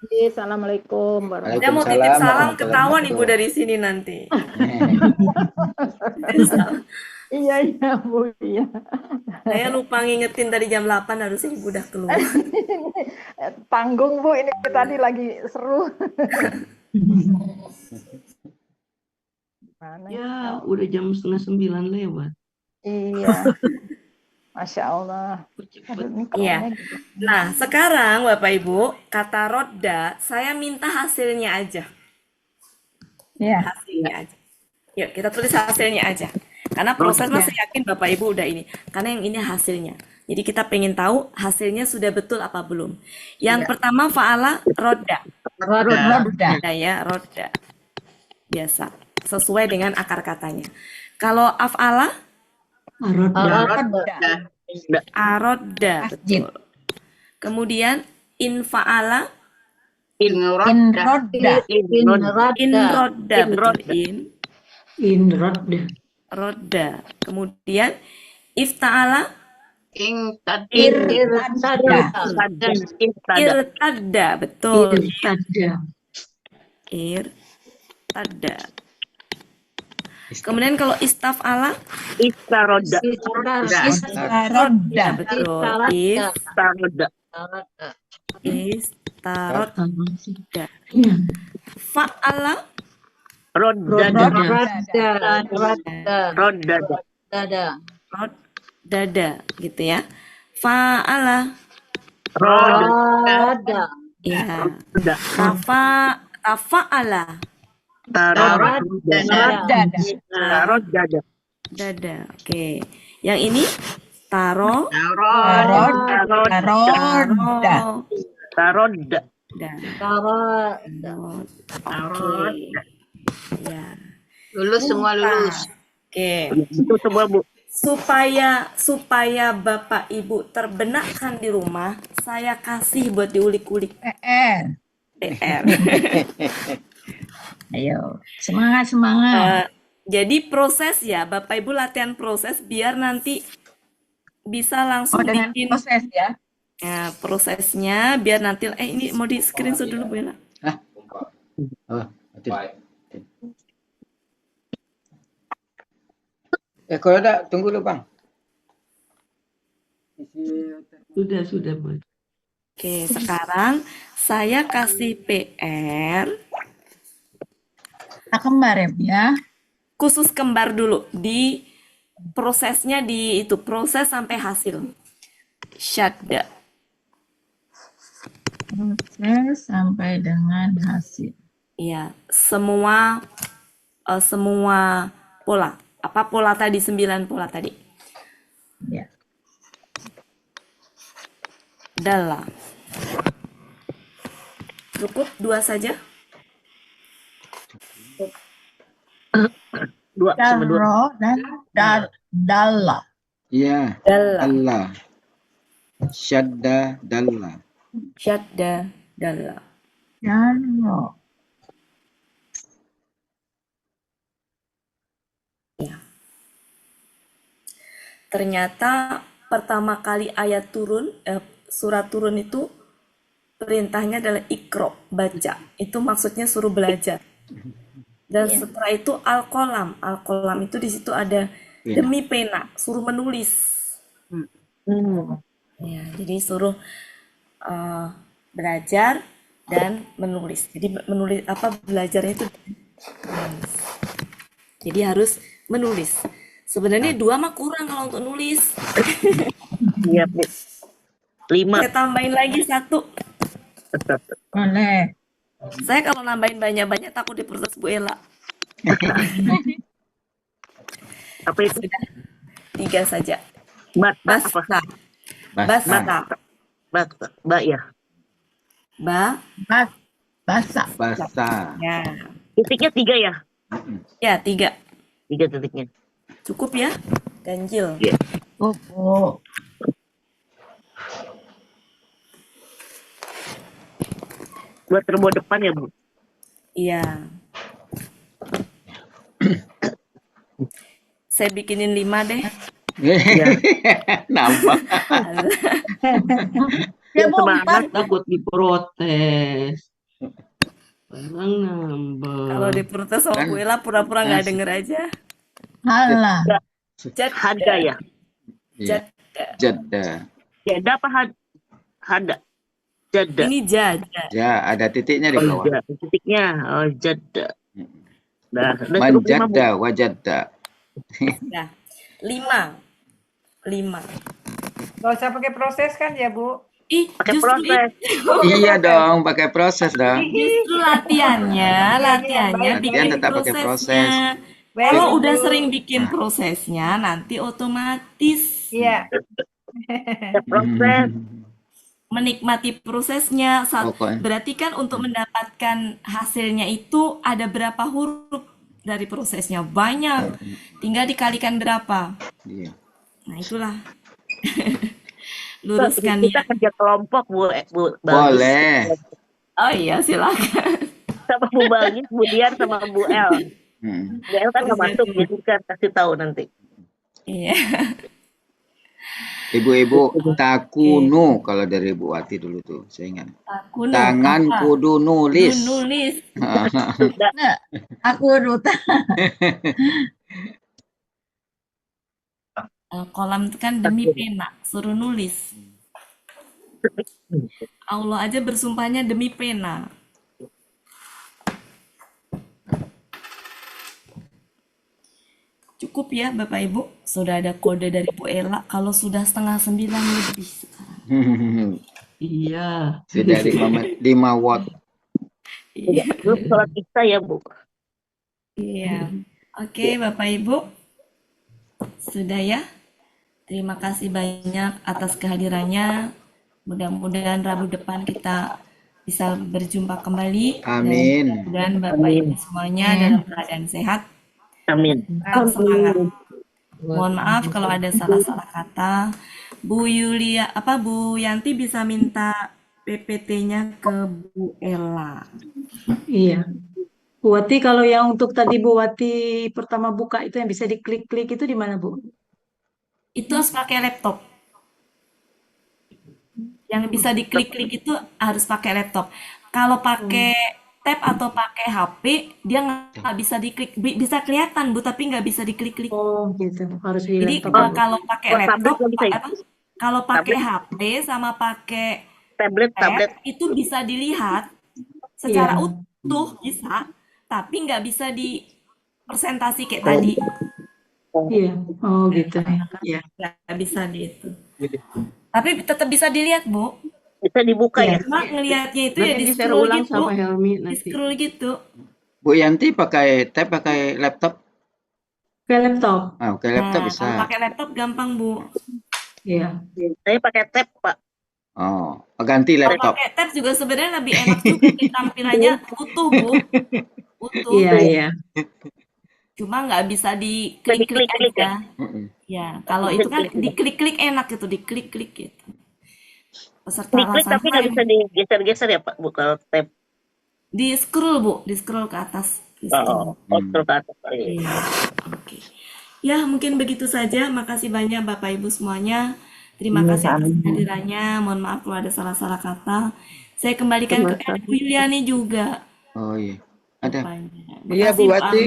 Iya, Assalamualaikum warahmatullahi Saya mau titip Waalaikumsalam salam warahmatullahi ketahuan Ibu wabarakatuh. dari sini nanti. Iya, Bu, iya. Saya lupa ngingetin tadi jam 8 harusnya Ibu udah keluar. Tanggung Bu, ini tadi lagi seru. Gimana Ya, udah jam 8:30 lewat. Iya. Masya Allah. Cepet. Aduh, ini Iya. kerennya gitu. Nah, sekarang Bapak Ibu, kata roda, saya minta hasilnya aja. Iya. Hasilnya aja. Yuk, kita tulis hasilnya aja. Karena proses masih yakin Bapak Ibu udah ini. Karena yang ini hasilnya. Jadi kita pengen tahu hasilnya sudah betul apa belum. Yang pertama fa'ala roda. Roda. Roda ya, roda. Biasa. Sesuai dengan akar katanya. Kalau af'ala, Roda. aroda. Masjid. Betul. Kemudian infa'ala, In roda. inroda. Betul. In roda. Roda. Kemudian ifta'ala, irtada. Betul. Irtada. Kemudian kalau istaf'ala, Istaroda. Roda. betul. Istaroda. Istaroda. Fa'ala, Rodada. dada gitu ya. Fa'ala, ya. Tafa'ala, Rodada. dada. Oke. Yang ini taro, Roda. Taroda. Oke. Ya. Lulus semua lulus. Oke. Itu semua, Bu. Supaya Bapak Ibu terbenakkan di rumah, saya kasih buat diulik-ulik PR. PR. Ayo. Semangat. Jadi proses ya, Bapak Ibu latihan proses biar nanti bisa langsung Dengan bikin proses ya. ya, prosesnya biar nanti ini mau di screenshot dulu Bu Ella. Oh, kalau ada tunggu dulu Bang. Sudah, Bu. Oke, sekarang saya kasih PR Kembar ya. khusus kembar dulu di prosesnya di itu proses sampai hasil. Syadda. Proses sampai dengan hasil. Iya, semua pola. Apa pola tadi? 9 pola tadi. Ya. Dalla. Cukup 2 saja? Dua sama dua. Daro dan dalla. Iya, Dalla. Allah. Syadda dalla. Syadda, dalla. Daro. Ya. Ternyata pertama kali ayat turun, surat turun itu perintahnya adalah ikro, baca. Itu maksudnya suruh belajar. Dan setelah itu al-qalam. Al-qalam itu di situ ada Pena. demi pena, suruh menulis. Ya, jadi suruh belajar dan menulis. Jadi menulis apa belajarnya itu menulis. Jadi harus menulis. Sebenarnya 2 mah kurang kalau untuk nulis. Iya, Bu. 5. Saya tambahin lagi 1. Boleh. Saya kalau nambahin banyak-banyak takut diprotes Bu Ella. Apa itu? Sudah 3 saja. Bata apa? Basta. Basta. Ba ya. Basa. Basa. Ya. Titiknya 3 ya? Ya, 3. 3 titiknya. Cukup ya? Ganjil. Iya. Kuku. Buat terbawa depan ya, Bu? Iya. Saya bikinin 5 deh. Nambah. Ya, Bu, Semangat 4. takut diprotes. Orang nambah. Kalau diprotes sama Bu Ella pura-pura nggak denger aja. Halah. Hada ya? Iya. Jadda. Jada apa hada? Jada. Ini jaja. Ya, ada titiknya di bawah. Jada. Titiknya. Oh, jada. Nah, cukup 5, Bu. Manjadda wajadda. Nah, 5. Nggak usah pakai proses kan ya, Bu? Ih, Pakai justru proses. Iya dong, pakai proses dong. Justru latihannya Latihan bikin tetap pakai prosesnya. Kalau udah sering bikin prosesnya, nanti otomatis Iya. Proses. menikmati prosesnya. Pokoknya. Berarti kan untuk mendapatkan hasilnya itu ada berapa huruf dari prosesnya? Banyak. Tinggal dikalikan berapa. Iya. Nah, itulah. Luruskan Kita ya. kerja kelompok, Bu. Bagus. Boleh. Oh iya, silakan. Sama Bu Bagis, Bu Dian, sama Bu El. Hmm. Bu El kan nggak masuk, jadi kan kasih tahu nanti. Iya. Ibu-ibu takunu kalau dari Ibu Wati dulu tuh, saya ingat. Takunu, Tangan apa? kudu nulis. Nulis. Aku duta. Kolam itu kan demi pena, suruh nulis. Allah aja bersumpahnya demi pena. Cukup ya Bapak Ibu, sudah ada kode dari Bu Ella kalau sudah 8:30 lebih sekarang. Iya. Sudah 5 watt. Iya. Belum sholat isya ya, Bu. Iya. Oke Bapak Ibu, sudah ya. Terima kasih banyak atas kehadirannya. Mudah-mudahan Rabu depan kita bisa berjumpa kembali. Amin. Dan Bapak Ibu semuanya dalam keadaan sehat. Amin. Tetap semangat. Mohon maaf kalau ada salah-salah kata. Bu Yanti bisa minta PPT-nya ke Bu Ella. Iya. Bu Wati, kalau yang untuk tadi Bu Wati pertama buka itu yang bisa diklik-klik itu di mana, Bu? Itu harus pakai laptop. Yang bisa diklik-klik itu harus pakai laptop. Kalau pakai tab atau pakai HP, dia nggak bisa diklik. Bisa kelihatan, Bu, tapi nggak bisa diklik-klik. Oh, gitu. Harus di Jadi laptop. kalau pakai Buat tablet laptop, nggak bisa ya? kalau pakai Tablet. HP sama pakai Tablet. tab, itu bisa dilihat secara Iya. utuh, bisa, tapi nggak bisa di presentasi kayak tadi. Iya. Oh, gitu. Iya. Nggak bisa di itu. Tapi tetap bisa dilihat, Bu. Bisa dibuka Iya. ya. Cuma ngelihatnya itu ya Nanti di di-share scroll ulang gitu, sama Helmi di nanti. scroll gitu. Bu Yanti pakai tab, pakai laptop? Ke laptop. Ah, pakai laptop Nah, kalau bisa. pakai laptop gampang, Bu. Iya. Saya pakai tab, Pak. Oh, ganti Kalau laptop. pakai tab juga sebenarnya lebih enak juga sih, tampilannya utuh, Bu. Utuh. Iya, iya. Cuma nggak bisa Bisa diklik-klik diklik-klik ya. aja. Ya, kalau itu kan diklik-klik enak gitu, diklik-klik gitu. Peserta Klik-klik laksana tapi nggak bisa digeser-geser ya Pak, Bu, kalau tab. di scroll, Bu, di scroll ke atas. Di scroll. Scroll ke atas. Oh, iya. Iya, oke. Ya, mungkin begitu saja. Makasih banyak Bapak Ibu semuanya. Terima kasih atas kehadirannya. Mohon maaf kalau ada salah-salah kata. Saya kembalikan ke Bu Yuliani juga. Oh iya. Ada. Iya, Bu Wati.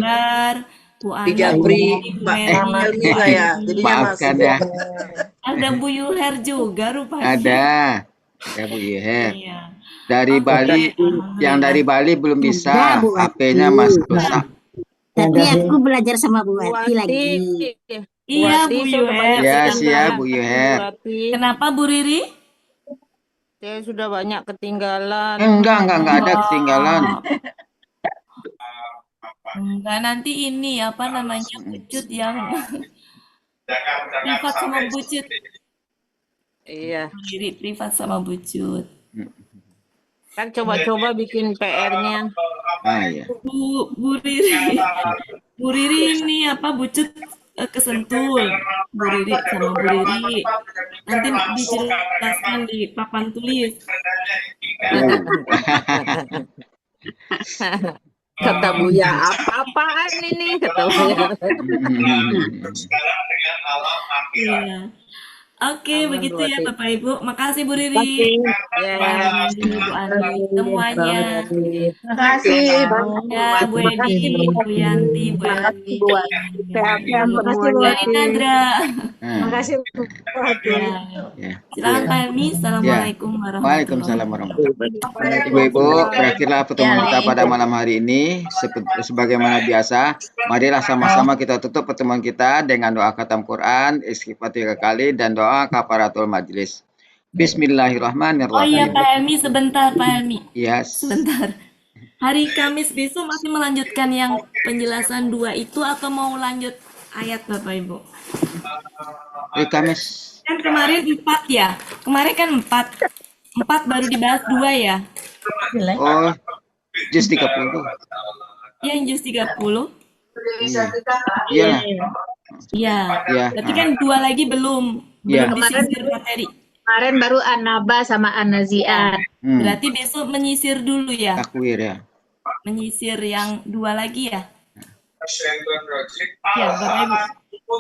Bu Ana, Japri, Bu Pak Mary, Helmi Bu saya. Andi. Jadinya Maafkan masuk. ya. Ada Bu Yuher juga rupanya. Ada. Ada Bu Yuher. Iya. Dari Oke, Bali, yang dari Bali belum bisa. Bu Wati. HP-nya masih rusak. Tapi aku belajar sama Bu Wati lagi. Iya, Bu Yuher. Ya, siap Bu Yuher. Kenapa Bu Riri? Saya sudah banyak ketinggalan. Enggak ada ketinggalan. Enggak, nanti ini apa namanya Bucut yang privat sama Bucut. Iya. Bu Riri privat sama Bucut. Kan coba-coba bikin PR-nya. Ah iya. Bu Riri ini apa Bucut kesentul. Bu Riri sama Bu Riri. Nanti dijelaskan di papan tulis. Kata Buya, apa-apaan ini? Kata Buya. Iya. Oke, begitu ya Bapak Ibu. Makasih Bu Riri. Ya. Bu Andi, semuanya. Terima kasih, Ya, Bu Edi, Bu Yanti, Bu Edi, Bu Nadra. Makasih Bu Wati. Ya. Silakan Pak Helmi. Assalamualaikum warahmatullahi Waalaikumsalam warahmatullahi wabarakatuh. Ibu-ibu, berakhirlah pertemuan kita pada malam hari ini. Sebagaimana biasa, marilah sama-sama kita tutup pertemuan kita dengan doa khatam Quran, istighfar 3 kali, dan doa kafaratul majlis. Oh iya Bismillahirrahmanirrahim. Pak Helmi, sebentar Pak Helmi. Yes. Sebentar. Hari Kamis besok masih melanjutkan yang penjelasan 2 itu atau mau lanjut ayat Bapak Ibu? Hari Kamis. Kan kemarin 4 ya? Kemarin kan 4. 4 baru dibahas 2 ya? Oh, juz 30. Yang juz 30? Iya. Iya. Iya. Berarti kan 2 lagi belum Iya. disisir materi. Kemarin baru An-Naba sama An-Nazi'at. Berarti besok menyisir dulu ya? Takwir ya. Menyisir yang 2 lagi ya? Ya, Bapak Ibu.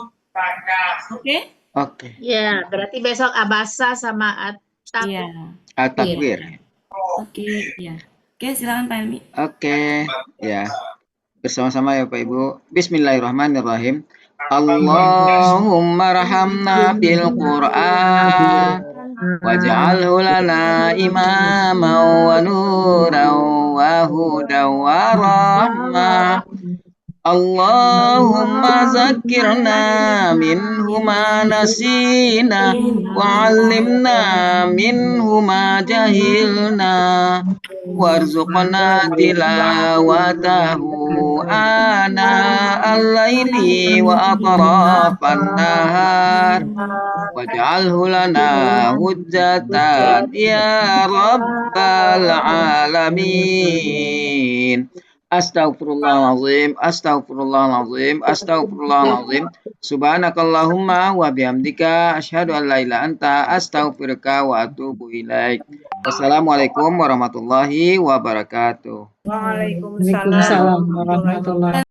Oke? Oke. Ya, berarti besok Abasa sama Iya. Takwir. Oke, ya. Oke, silakan Pak Helmi. Oke, ya. Bersama-sama ya Pak Ibu. Bismillahirrahmanirrahim. Allahumma rahamna bil Qur'an waj'alhu lana imaman wa nuran wa hudan wa rahmah. Allahumma zakirna minhu ma nasina wa 'allimna minhu ma jahilna warzuqna tilawatahu ana al-laili wa atrafan nahar waj'alhu lana hujjatan ya rabbal alamin. Astaghfirullahaladzim, astaghfirullahaladzim, astaghfirullahaladzim. Subhanakallahumma wa bihamdika asyhadu an la ilaha anta astaghfiruka wa atubu ilaik. Wassalamualaikum warahmatullahi wabarakatuh. Waalaikumsalam warahmatullahi wabarakatuh.